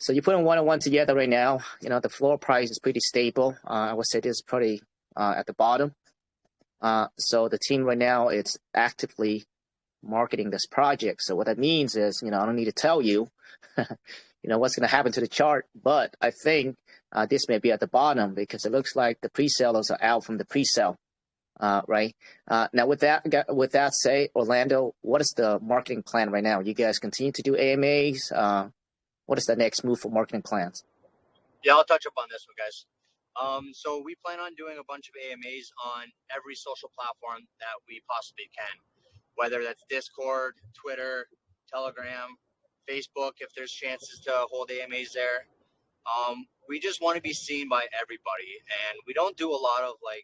So you put in one and one together right now. You know, the floor price is pretty stable. I would say this is pretty at the bottom. So the team right now it's actively marketing this project. So what that means is, you know, I don't need to tell you, you know, what's going to happen to the chart. But I think this may be at the bottom because it looks like the pre-sellers are out from the pre-sale. Right now, with that say, Orlando, what is the marketing plan right now? You guys continue to do AMAs? What is the next move for marketing plans? Yeah, I'll touch up on this one, guys. So we plan on doing a bunch of AMAs on every social platform that we possibly can, whether that's Discord, Twitter, Telegram, Facebook, if there's chances to hold AMAs there. We just want to be seen by everybody, and we don't do a lot of like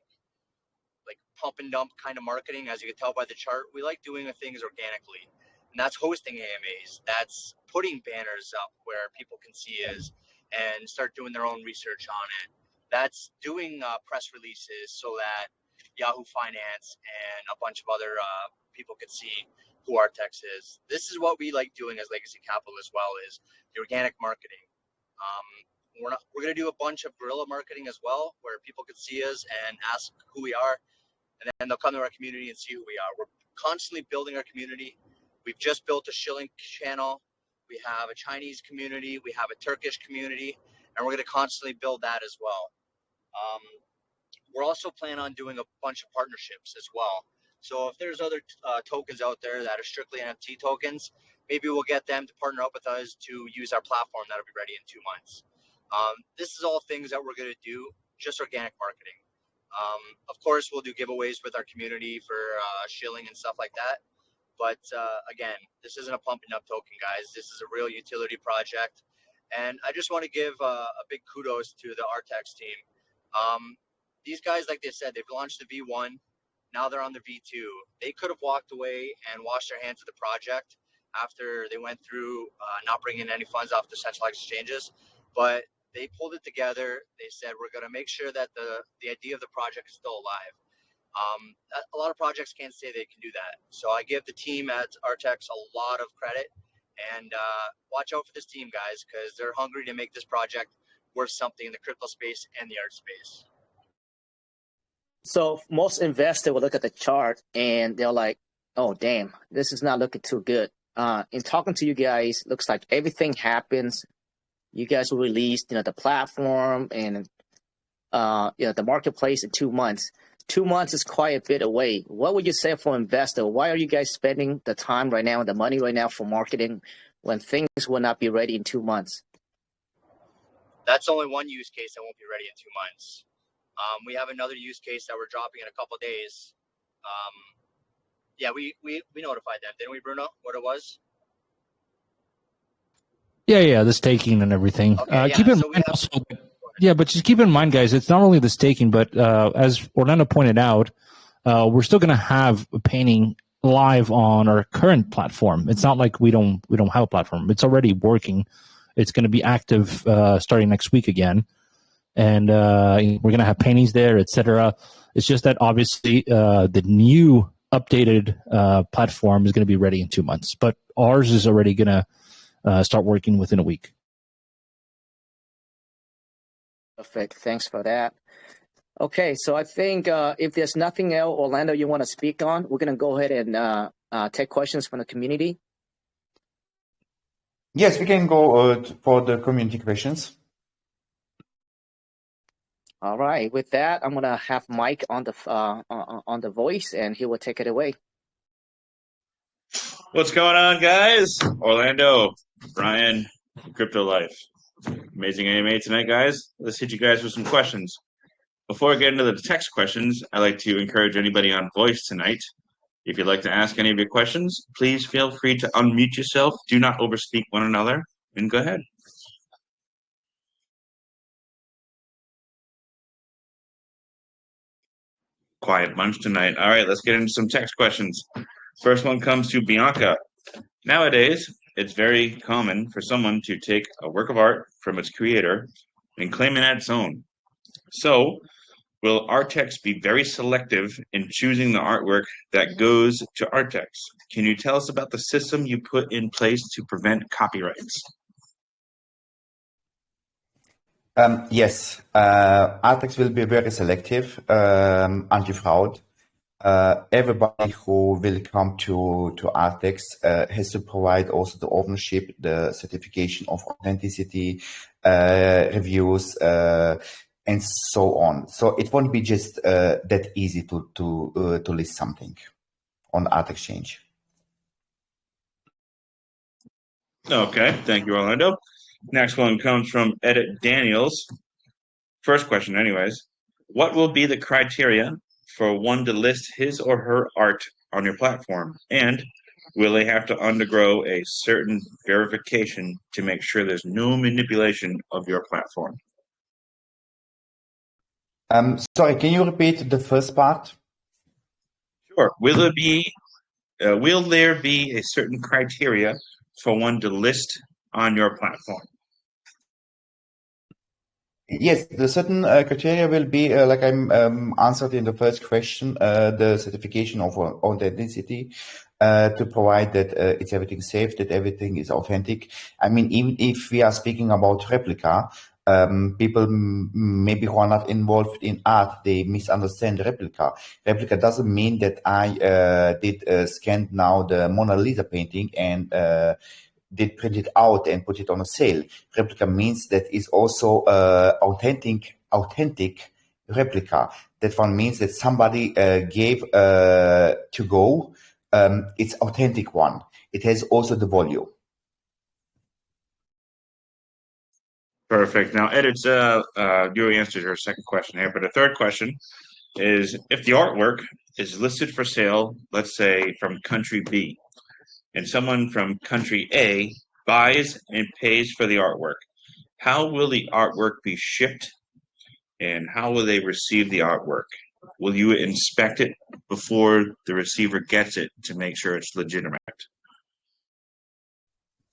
pump and dump kind of marketing, as you can tell by the chart. We like doing things organically, and that's hosting AMAs. That's putting banners up where people can see us and start doing their own research on it. That's doing press releases so that Yahoo Finance and a bunch of other people can see who Artex is. This is what we like doing as Legacy Capital as well, is the organic marketing. We're going to do a bunch of guerrilla marketing as well, where people can see us and ask who we are, and then they'll come to our community and see who we are. We're constantly building our community. We've just built a shilling channel. We have a Chinese community. We have a Turkish community, and we're going to constantly build that as well. We're also planning on doing a bunch of partnerships as well. So if there's other tokens out there that are strictly NFT tokens, maybe we'll get them to partner up with us to use our platform that'll be ready in 2 months. This is all things that we're going to do, just organic marketing. Of course, we'll do giveaways with our community for shilling and stuff like that. But again, this isn't a pumping up token, guys. This is a real utility project. And I just want to give a big kudos to the Artex team. These guys, like they said, they've launched the V1. Now they're on the V2. They could have walked away and washed their hands of the project after they went through not bringing any funds off the centralized exchanges. But they pulled it together. They said, we're going to make sure that the idea of the project is still alive. A lot of projects can't say they can do that. So I give the team at Artex a lot of credit, and watch out for this team, guys, because they're hungry to make this project worth something in the crypto space and the art space. So most investors will look at the chart and they're like, oh, damn, this is not looking too good. In talking to you guys, looks like everything happens. You guys will release, you know, the platform and, you know, the marketplace in 2 months. 2 months is quite a bit away. What would you say for an investor? Why are you guys spending the time right now and the money right now for marketing when things will not be ready in 2 months? That's only one use case that won't be ready in 2 months. We have another use case that we're dropping in a couple of days. Yeah, we notified them, didn't we, Bruno, what it was? Yeah, the staking and everything. Okay, keep in mind also, but just keep in mind, guys, it's not only the staking, but as Orlando pointed out, we're still going to have painting live on our current platform. It's not like we don't have a platform. It's already working. It's going to be active starting next week again, and we're going to have paintings there, etc. It's just that obviously the new updated platform is going to be ready in 2 months, but ours is already going to start working within a week. Perfect. Thanks for that. Okay, so I think if there's nothing else, Orlando, you want to speak on, we're going to go ahead and take questions from the community. Yes, we can go for the community questions. All right. With that, I'm going to have Mike on the voice, and he will take it away. What's going on, guys? Orlando, Brian, Crypto Life. Amazing AMA tonight, guys. Let's hit you guys with some questions. Before I get into the text questions, I'd like to encourage anybody on voice tonight. If you'd like to ask any of your questions, please feel free to unmute yourself. Do not overspeak one another, and go ahead. Quiet bunch tonight. All right, let's get into some text questions. First one comes to Bianca. Nowadays, it's very common for someone to take a work of art from its creator and claim it as its own. So, will Artex be very selective in choosing the artwork that goes to Artex? Can you tell us about the system you put in place to prevent copyrights? Yes, Artex will be very selective, anti-fraud. Everybody who will come to Artex has to provide also the ownership, the certification of authenticity, reviews, and so on. So it won't be just that easy to list something on Art Exchange. Okay, thank you, Orlando. Next one comes from Edit Daniels. First question, anyways. What will be the criteria for one to list his or her art on your platform? And will they have to undergo a certain verification to make sure there's no manipulation of your platform? Sorry, can you repeat the first part? Sure. Will there be a certain criteria for one to list on your platform? Yes, the certain criteria will be, like I answered in the first question, the certification of authenticity to provide that it's everything safe, that everything is authentic. I mean, even if we are speaking about replica, people maybe who are not involved in art, they misunderstand replica. Replica doesn't mean that I did scan now the Mona Lisa painting and did print it out and put it on a sale. Replica means that is also authentic replica. That one means that somebody gave to go. It's authentic one. It has also the value. Perfect. Now, Edit's you answered your second question here, but the third question is if the artwork is listed for sale, let's say from country B, and someone from country A buys and pays for the artwork, how will the artwork be shipped and how will they receive the artwork? Will you inspect it before the receiver gets it to make sure it's legitimate?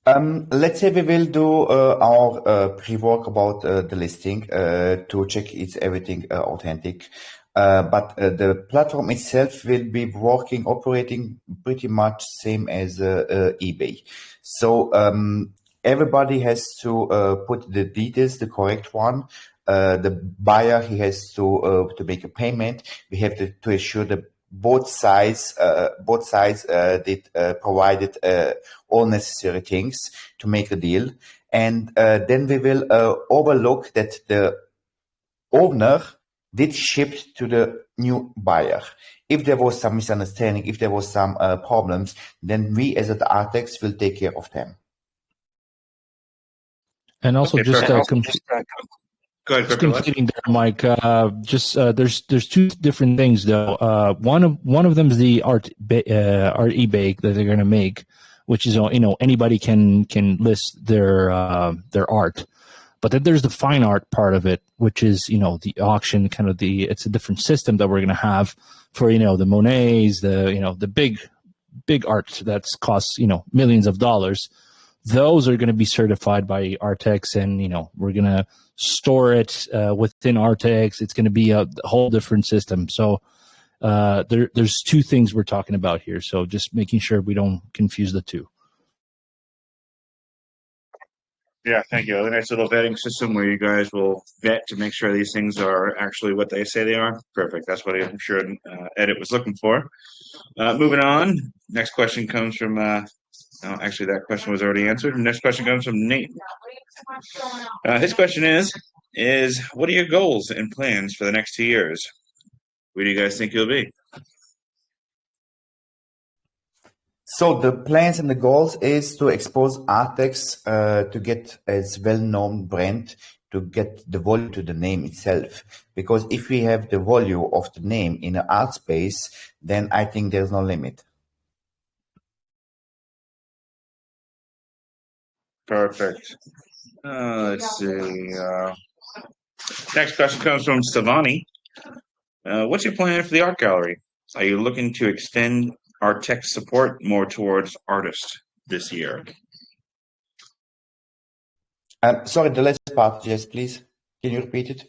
Let's say we will do our pre-work about the listing to check it's everything authentic. But the platform itself will be operating pretty much same as eBay. So everybody has to put the details, the correct one. The buyer, he has to make a payment. We have to assure that both sides did provided all necessary things to make a deal, and then we will overlook that the owner did ship to the new buyer. If there was some misunderstanding, if there was some problems, then we as at Artex will take care of them. And also, Okay, go ahead, completing there, Mike. There's two different things though. One of them is the art eBay that they're going to make, which is anybody can list their art. But then there's the fine art part of it, which is the auction kind of it's a different system that we're going to have for the Monets, the big art that's costs millions of dollars. Those are going to be certified by Artex, and we're going to store it within Artex. It's going to be a whole different system. So there's two things we're talking about here. So just making sure we don't confuse the two. Yeah, thank you. A nice little vetting system where you guys will vet to make sure these things are actually what they say they are. Perfect. That's what I'm sure Edit was looking for. Moving on. Next question comes from. Actually, that question was already answered. Next question comes from Nate. His question is what are your goals and plans for the next 2 years? Where do you guys think you'll be? So the plans and the goals is to expose Artex to get as well-known brand, to get the value to the name itself. Because if we have the value of the name in an art space, then I think there's no limit. Perfect. Let's see. Next question comes from Savani. What's your plan for the art gallery? Are you looking to extend Artex support more towards artists this year? Sorry, the last part, yes, please. Can you repeat it?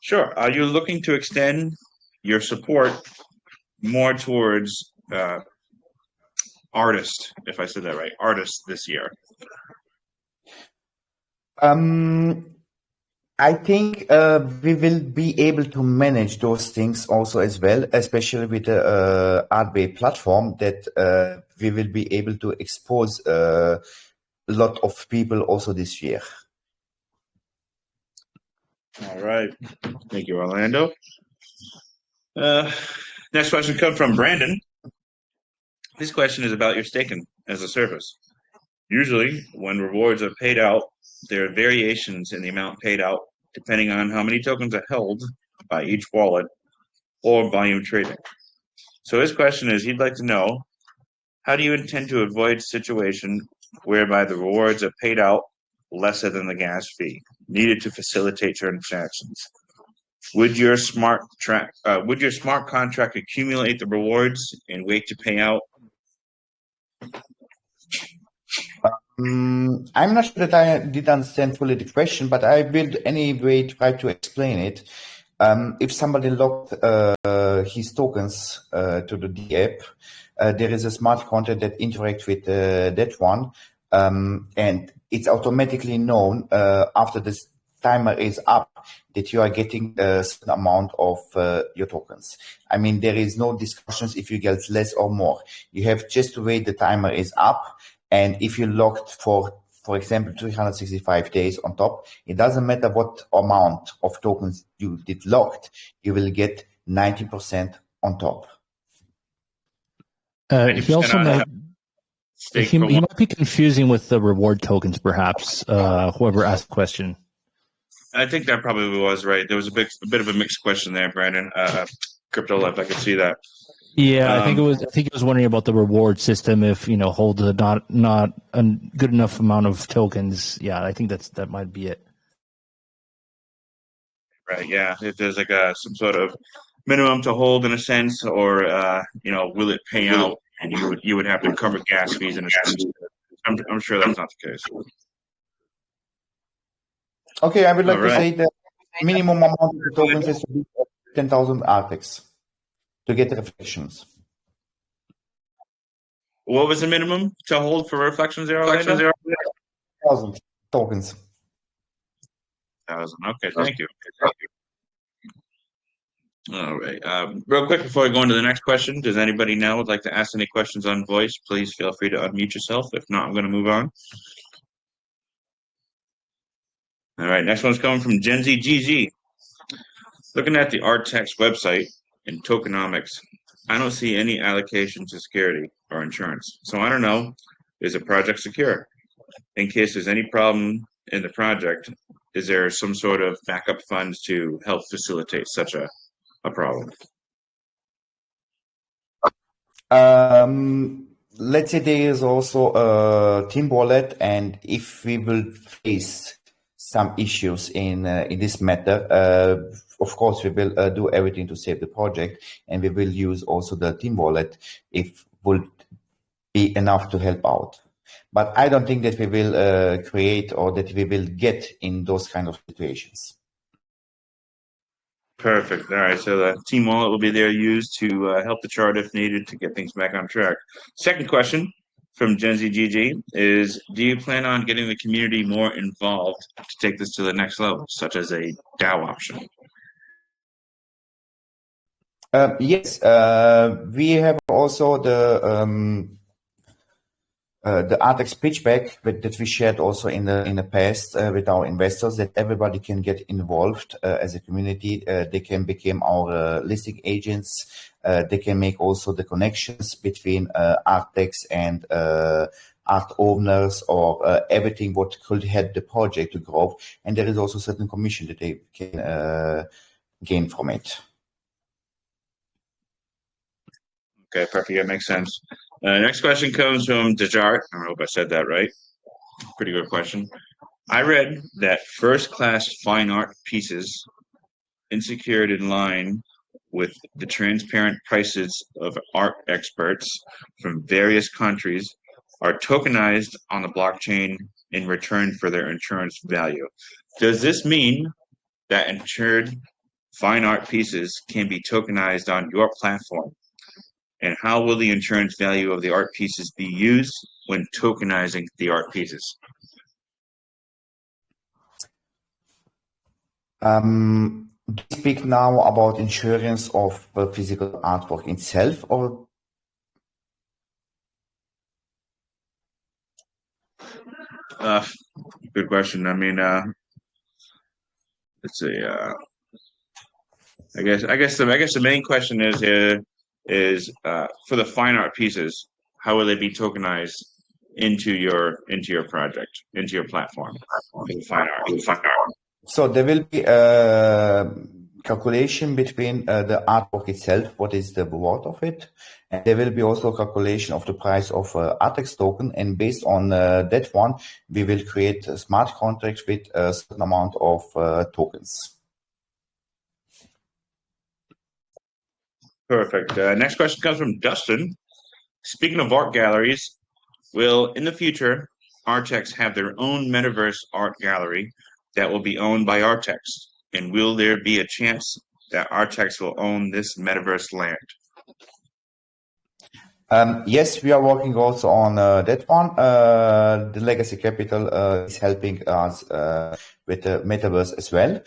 Sure. Are you looking to extend your support more towards artists, if I said that right, artists this year? I think we will be able to manage those things also as well, especially with the ArtBay platform, that we will be able to expose a lot of people also this year. All right. Thank you, Orlando. Next question comes from Brandon. This question is about your staking as a service. Usually, when rewards are paid out, there are variations in the amount paid out depending on how many tokens are held by each wallet or volume trading. So his question is, he'd like to know, how do you intend to avoid a situation whereby the rewards are paid out lesser than the gas fee needed to facilitate transactions? Would your smart contract accumulate the rewards and wait to pay out? I'm not sure that I did understand fully the question, but I will anyway try to explain it. If somebody logged his tokens to the D app, there is a smart contract that interacts with that one, and it's automatically known after this timer is up that you are getting a certain amount of your tokens. I mean, there is no discussions if you get less or more. You have just to wait the timer is up, and if you logged for example, 365 days on top, it doesn't matter what amount of tokens you did logged, you will get 90% on top. He also might, he might be confusing with the reward tokens, perhaps, whoever asked the question. I think that probably was right. There was a bit of a mixed question there, Brandon. Crypto Left, I could see that. Yeah, I think he was wondering about the reward system. If holds not a good enough amount of tokens. Yeah, I think that might be it. Right. Yeah. If there's like some sort of minimum to hold in a sense, or will it pay out, and you would have to cover gas fees in a sense. I'm sure that's not the case. Okay, I would like to say the minimum amount of the tokens is to be 10,000 Artex to get the reflections. What was the minimum to hold for reflections there? 1,000 tokens. 1,000. Okay, thank you. All right. Real quick before I go into the next question, does anybody now would like to ask any questions on voice? Please feel free to unmute yourself. If not, I'm going to move on. All right. Next one's coming from Gen Z GG. Looking at the Artex website in tokenomics, I don't see any allocation to security or insurance. So I don't know, is the project secure? In case there's any problem in the project, is there some sort of backup funds to help facilitate such a problem? Let's say there is also a team wallet, and if we will face some issues in this matter, of course we will do everything to save the project, and we will use also the team wallet if would be enough to help out. But I don't think that we will create or that we will get in those kind of situations. Perfect. All right. So the team wallet will be there used to help the chart if needed to get things back on track. Second question from Gen Z GG is, do you plan on getting the community more involved to take this to the next level, such as a DAO option? Yes. We have also the Artex pitch back that we shared also in the past with our investors, that everybody can get involved as a community. They can become our listing agents. They can make also the connections between Artex and art owners, or everything what could help the project to grow. And there is also certain commission that they can gain from it. Okay, perfect. That makes sense. Next question comes from Dejart. I hope I said that right. Pretty good question. I read that first-class fine art pieces, unsecured in line with the transparent prices of art experts from various countries are tokenized on the blockchain in return for their insurance value. Does this mean that insured fine art pieces can be tokenized on your platform? And how will the insurance value of the art pieces be used when tokenizing the art pieces? Do you speak now about insurance of the physical artwork itself, or? Good question. I mean, let's see. I guess the main question is for the fine art pieces, how will they be tokenized into your project, into your platform for the fine art? So there will be calculation between the artwork itself, what is the worth of it, and there will be also calculation of the price of Artex token, and based on that one, we will create a smart contract with a certain amount of tokens. Perfect. Next question comes from Dustin. Speaking of art galleries, will in the future Artex have their own metaverse art gallery that will be owned by Artex? And will there be a chance that Artex will own this metaverse land? Yes, we are working also on that one. The Legacy Capital is helping us with the metaverse as well.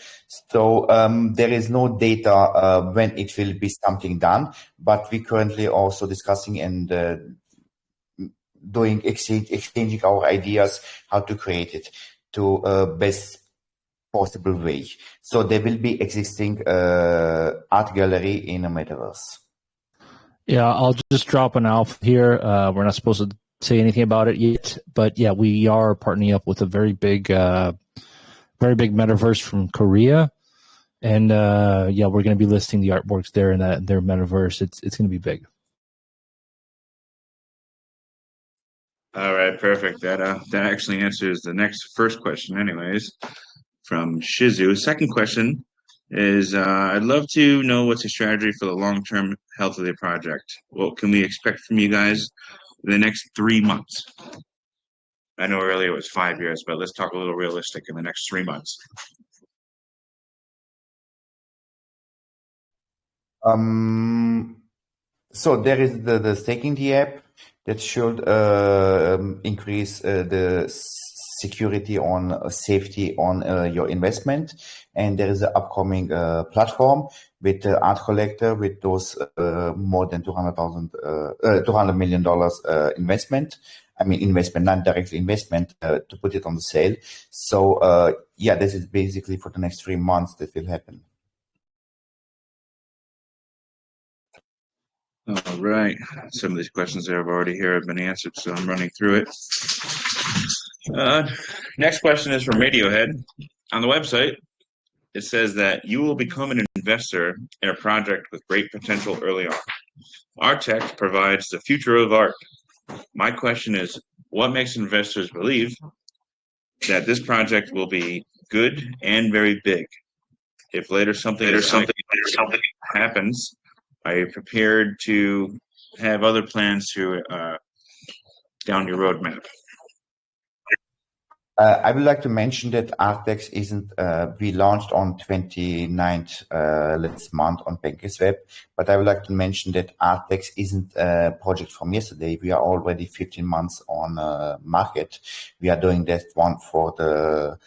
So there is no data when it will be something done, but we currently also discussing and exchanging our ideas how to create it to best possible way. So there will be existing art gallery in a metaverse. Yeah, I'll just drop an alpha here. We're not supposed to say anything about it yet, but yeah, we are partnering up with a very big metaverse from Korea, and yeah, we're going to be listing the artworks there in their metaverse. It's going to be big. All right, perfect. That actually answers the first question, anyways, from Shizu. Second question is, I'd love to know what's the strategy for the long-term health of the project. What can we expect from you guys in the next 3 months? I know earlier it was 5 years, but let's talk a little realistic in the next 3 months. So there is the staking the app that should increase the security on safety on your investment, and there is an upcoming platform with the art collector with those more than $200 million investment. I mean investment, not directly investment, to put it on the sale. So yeah, this is basically for the next 3 months that will happen. All right. Some of these questions that I've already here have been answered, so I'm running through it. Next question is from Radiohead. On the website, it says that you will become an investor in a project with great potential early on. Artex provides the future of art. My question is, what makes investors believe that this project will be good and very big? If later something happens, are you prepared to have other plans to down your roadmap? I would like to mention that Artex isn't, we launched on 29th last month on PancakeSwap, but I would like to mention that Artex isn't a project from yesterday. We are already 15 months on market. We are doing that one for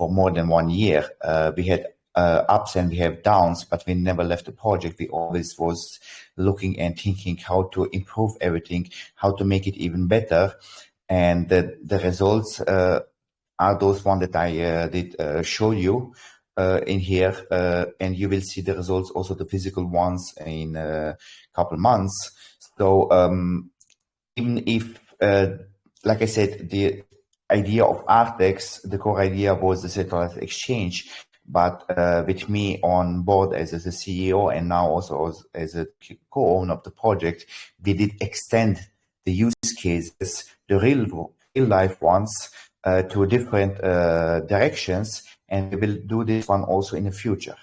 more than 1 year. We had ups and we have downs, but we never left the project. We always was looking and thinking how to improve everything, how to make it even better. And the results are those one that I did show you in here, and you will see the results, also the physical ones, in a couple months. So even if, like I said, the idea of Artex, the core idea was the centralized exchange, but with me on board as a CEO and now also as a co-owner of the project, we did extend the use cases, the real life ones, to different directions, and we will do this one also in the future.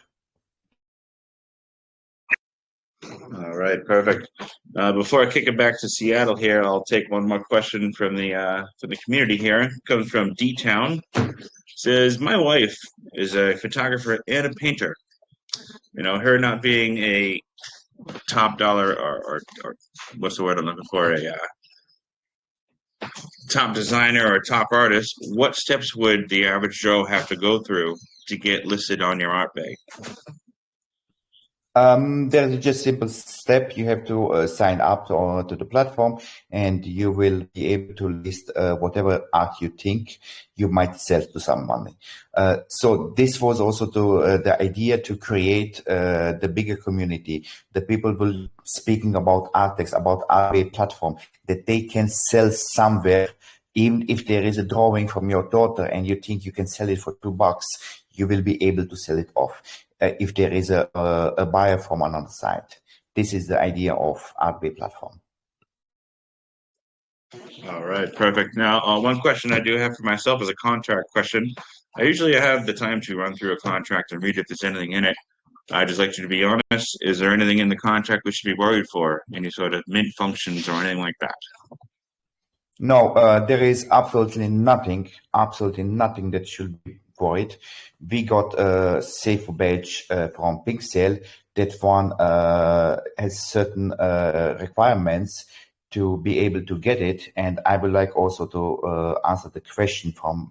All right, perfect. Before I kick it back to Seattle here, I'll take one more question from the community here. It comes from D-Town. Says, my wife is a photographer and a painter. You know, her not being a top dollar or what's the word I'm looking for, a top designer or a top artist, what steps would the average Joe have to go through to get listed on your ArtBay? There's just a simple step. You have to sign up to the platform, and you will be able to list whatever art you think you might sell to someone. So this was also the idea to create the bigger community. The people will speaking about Artex, about ArtBay Platform, that they can sell somewhere. Even if there is a drawing from your daughter and you think you can sell it for $2, you will be able to sell it off. If there is a buyer from another side. This is the idea of ArtBay Platform. All right, perfect. Now, one question I do have for myself is a contract question. I usually have the time to run through a contract and read if there's anything in it. I'd just like you to be honest. Is there anything in the contract we should be worried for? Any sort of mint functions or anything like that? No, there is absolutely nothing that should be worried. We got a SAFU badge from Pinksale. That one has certain requirements to be able to get it. And I would like also to answer the question from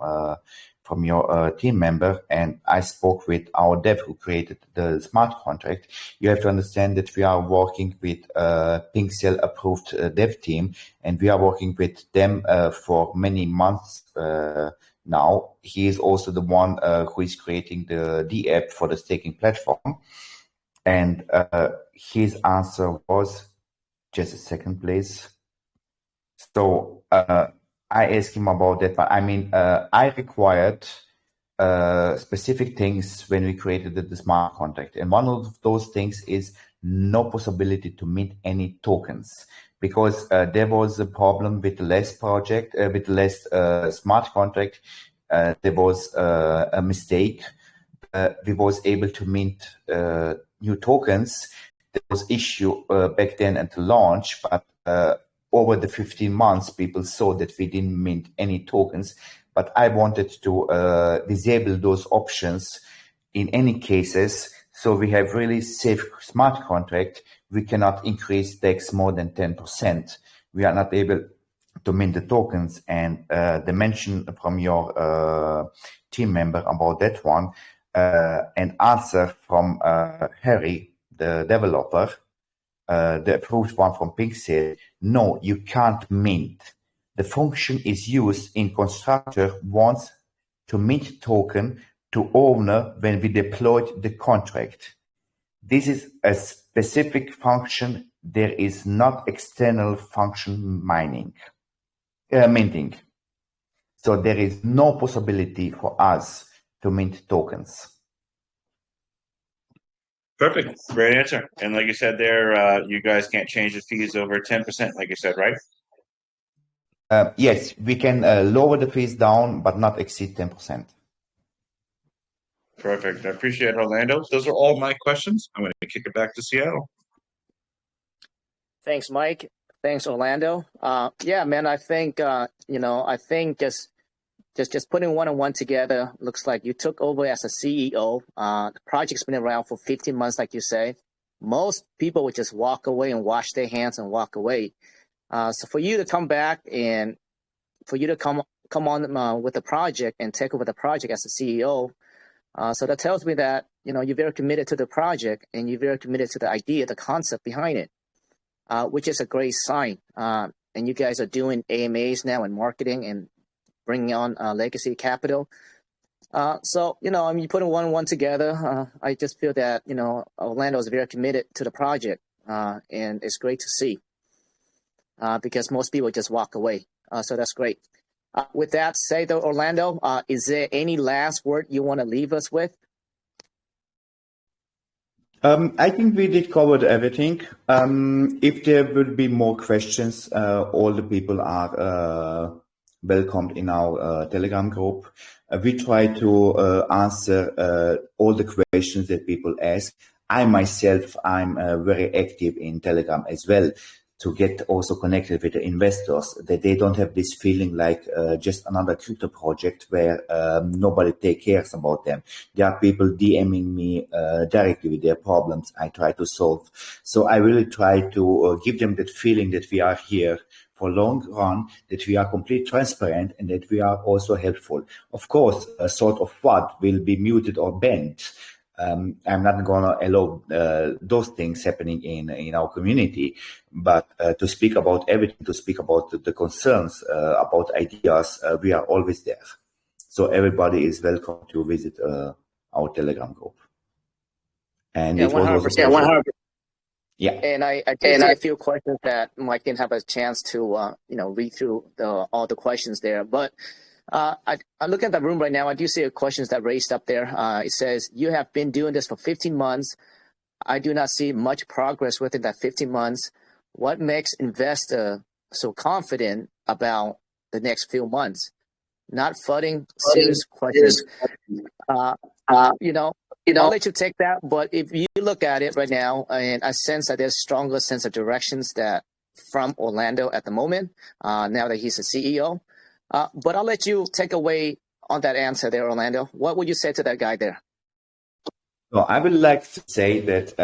your team member. And I spoke with our dev who created the smart contract. You have to understand that we are working with Pinksale approved dev team, and we are working with them for many months now. He is also the one who is creating the app for the staking platform. And his answer was, just a second, please. So I asked him about that, but I mean, I required specific things when we created the smart contract. And one of those things is no possibility to mint any tokens, because there was a problem with the last project, with the last smart contract. There was a mistake. We was able to mint new tokens. There was issue back then at the launch, but over the 15 months, people saw that we didn't mint any tokens. But I wanted to disable those options in any cases. So we have really safe smart contract. We cannot increase DEX more than 10%. We are not able to mint the tokens. And the mention from your team member about that one, an answer from Harry, the developer, the approved one from Pinksale, no, you can't mint. The function is used in constructor wants to mint token to owner when we deployed the contract. This is a specific function. There is not external function minting. So there is no possibility for us to mint tokens. Perfect. Great answer. And like you said there, you guys can't change the fees over 10%, like you said, right? Yes, we can lower the fees down, but not exceed 10%. Perfect. I appreciate it, Orlando. Those are all my questions. I'm going to kick it back to Seattle. Thanks, Mike. Thanks, Orlando. Yeah, man, I think, I think just putting one on one together, looks like you took over as a CEO. The project's been around for 15 months, like you say. Most people would just walk away and wash their hands and walk away. So for you to come back and for you to come on with the project and take over the project as a CEO, so that tells me that, you're very committed to the project and you're very committed to the idea, the concept behind it, which is a great sign. And you guys are doing AMAs now and marketing and bringing on legacy capital. So, you putting one on one together. I just feel that, Orlando is very committed to the project, and it's great to see because most people just walk away. So that's great. With that said, though, Orlando, is there any last word you want to leave us with? I think we did cover everything. If there will be more questions, all the people are welcomed in our Telegram group. We try to answer all the questions that people ask. I myself, I'm very active in Telegram as well, to get also connected with the investors, that they don't have this feeling like just another crypto project where nobody cares about them. There are people DMing me directly with their problems I try to solve. So I really try to give them that feeling that we are here for long run, that we are completely transparent, and that we are also helpful. Of course, a sort of what will be muted or banned. I'm not going to allow those things happening in our community, but to speak about everything, to speak about the concerns, about ideas, we are always there. So everybody is welcome to visit our Telegram group. And Yeah, it was 100%. also 100%. Yeah. And I did see a few questions that Mike didn't have a chance to read through all the questions there, but I look at the room right now. I do see questions that raised up there. It says, you have been doing this for 15 months. I do not see much progress within that 15 months. What makes investor so confident about the next few months? Not flooding serious questions. I'll let you take that. But if you look at it right now, and I sense that there's stronger sense of directions that from Orlando at the moment, now that he's a CEO. But I'll let you take away on that answer there, Orlando. What would you say to that guy there? Well, I would like to say that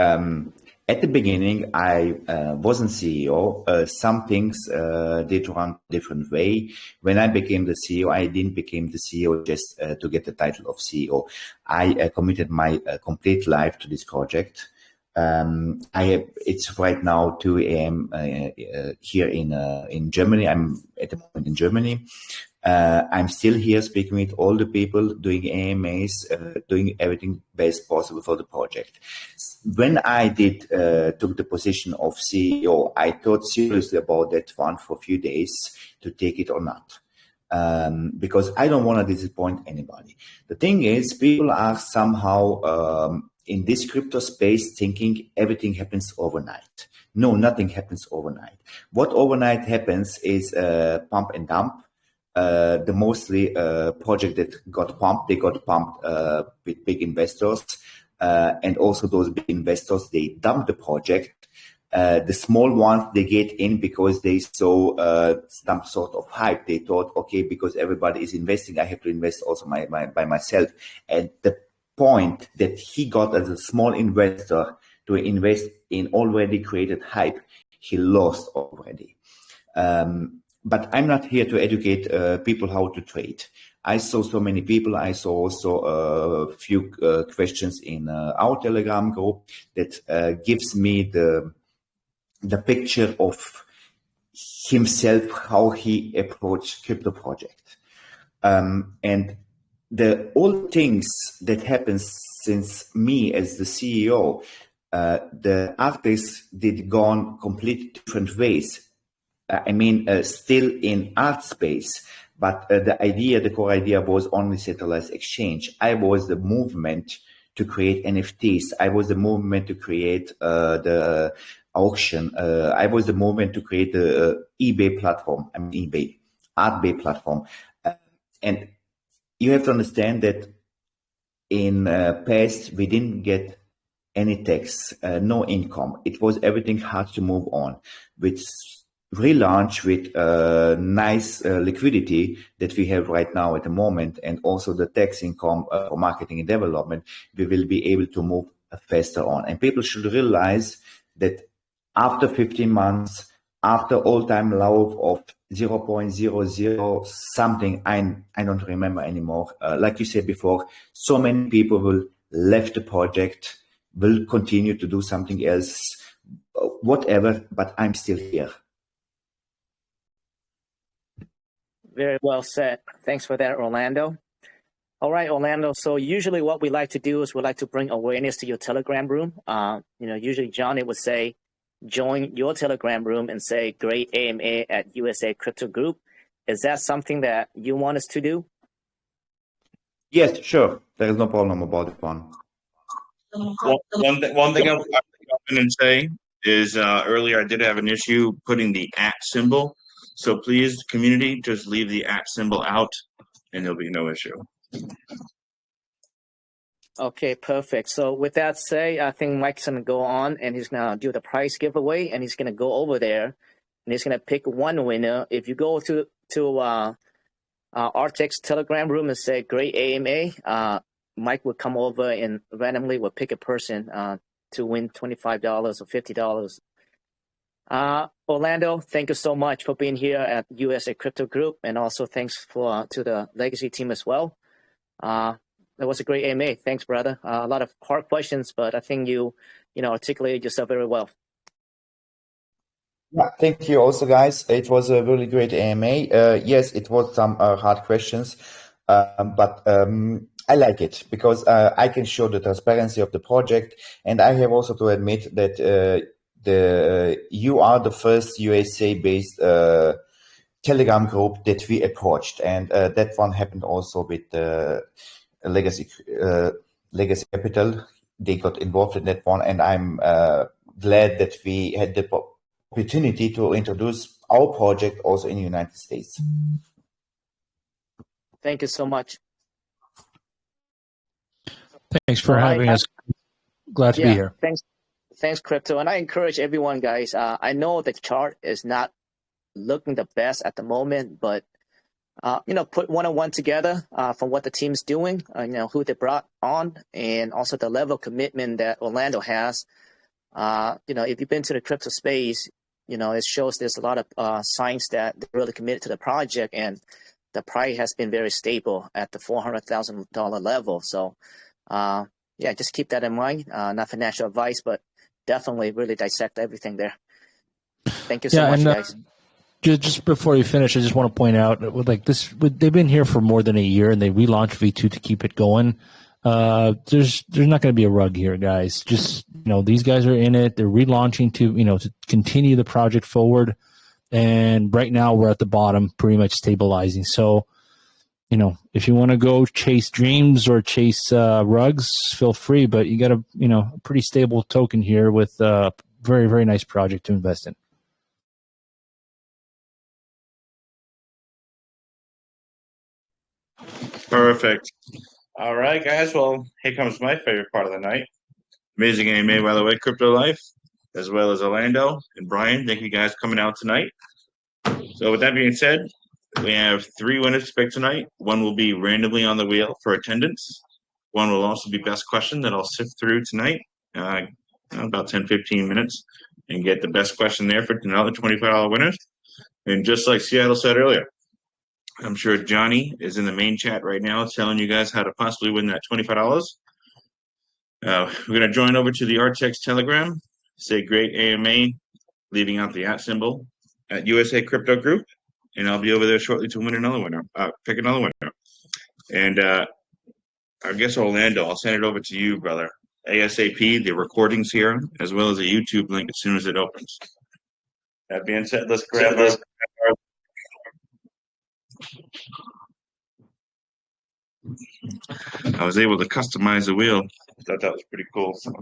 at the beginning, I wasn't CEO. Some things did run a different way. When I became the CEO, I didn't become the CEO just to get the title of CEO. I committed my complete life to this project. It's right now 2 a.m. Here in Germany. I'm at the moment in Germany. I'm still here speaking with all the people, doing AMAs, doing everything best possible for the project. When I took the position of CEO, I thought seriously about that one for a few days to take it or not. Because I don't want to disappoint anybody. The thing is, people are somehow in this crypto space thinking everything happens overnight. No, nothing happens overnight. What overnight happens is pump and dump. The mostly project that got pumped, they got pumped with big investors. And also those big investors, they dumped the project. The small ones, they get in because they saw some sort of hype. They thought, okay, because everybody is investing, I have to invest also by myself. And the point that he got as a small investor to invest in already created hype, he lost already. But I'm not here to educate people how to trade. I saw so many people. I saw also a few questions in our Telegram group that gives me the picture of himself, how he approached crypto project. And all things that happens since me as the CEO, the artists did gone completely different ways. I mean, still in art space, but the core idea was only centralized exchange. I was the movement to create NFTs. I was the movement to create the auction. I was the movement to create the ArtBay Platform. ArtBay Platform. And you have to understand that in past, we didn't get any tax, no income. It was everything hard to move on. With relaunch, with nice liquidity that we have right now at the moment, and also the tax income for marketing and development, we will be able to move faster on. And people should realize that after 15 months, after all-time low of 0.00 something, I don't remember anymore. Like you said before, so many people will left the project, will continue to do something else, whatever, but I'm still here. Very well said. Thanks for that, Orlando. All right, Orlando. So usually what we like to do is we like to bring awareness to your Telegram room. Usually Johnny would say, join your Telegram room and say, great AMA at USA Crypto Group. Is that something that you want us to do? Yes, sure. There is no problem about it, one. One thing I'm going to say is earlier I did have an issue putting the @ symbol. So please, community, just leave the @ symbol out and there'll be no issue. Okay, perfect. So with that said, I think Mike's gonna go on and he's gonna do the prize giveaway, and he's gonna go over there and he's gonna pick one winner. If you go to Artex Telegram room and say "Great AMA," Mike will come over and randomly will pick a person to win $25 or $50. Orlando, thank you so much for being here at USA Crypto Group, and also thanks to the Legacy team as well. That was a great AMA. Thanks, brother. A lot of hard questions, but I think you articulated yourself very well. Yeah, thank you also, guys. It was a really great AMA. Yes, it was some hard questions, but I like it because I can show the transparency of the project, and I have also to admit that you are the first USA-based Telegram group that we approached, and that one happened also with Legacy Capital. They got involved in that one, and I'm glad that we had the opportunity to introduce our project also in the United States. Thank you so much. Thanks for having us. Glad to be here. Thanks, Crypto. And I encourage everyone, guys. I know the chart is not looking the best at the moment, but put one-on-one together from what the team's doing, who they brought on, and also the level of commitment that Orlando has. If you've been to the crypto space, it shows there's a lot of signs that they're really committed to the project, and the price has been very stable at the $400,000 level. So, just keep that in mind. Not financial advice, but definitely really dissect everything there. Thank you so much, guys. Just before you finish, I just want to point out, they've been here for more than a year, and they relaunched V2 to keep it going. There's not going to be a rug here, guys. Just these guys are in it. They're relaunching to continue the project forward, and right now we're at the bottom, pretty much stabilizing. So, if you want to go chase dreams or chase rugs, feel free. But you got a pretty stable token here with a very, very nice project to invest in. Perfect. All right, guys. Well, here comes my favorite part of the night. Amazing AMA, by the way, Crypto Life, as well as Orlando and Brian. Thank you guys for coming out tonight. So with that being said, we have 3 winners to pick tonight. One will be randomly on the wheel for attendance. One will also be best question that I'll sift through tonight, about 10, 15 minutes, and get the best question there for another $25 winners. And just like Seattle said earlier, I'm sure Johnny is in the main chat right now telling you guys how to possibly win that $25. We're going to join over to the Artex Telegram, say great AMA, leaving out the @ symbol at USA Crypto Group, and I'll be over there shortly to win another winner, pick another winner. And I guess Orlando, I'll send it over to you, brother. ASAP, the recordings here, as well as a YouTube link as soon as it opens. That being said, let's grab our I was able to customize the wheel. I thought that was pretty cool. So,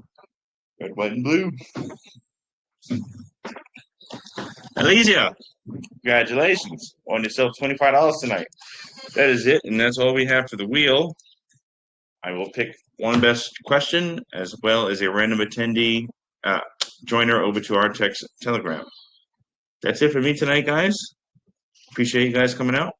red, white, and blue. Alicia, congratulations on yourself $25 tonight. That is it, and that's all we have for the wheel. I will pick one best question as well as a random attendee joiner over to Artex Telegram. That's it for me tonight, guys. Appreciate you guys coming out.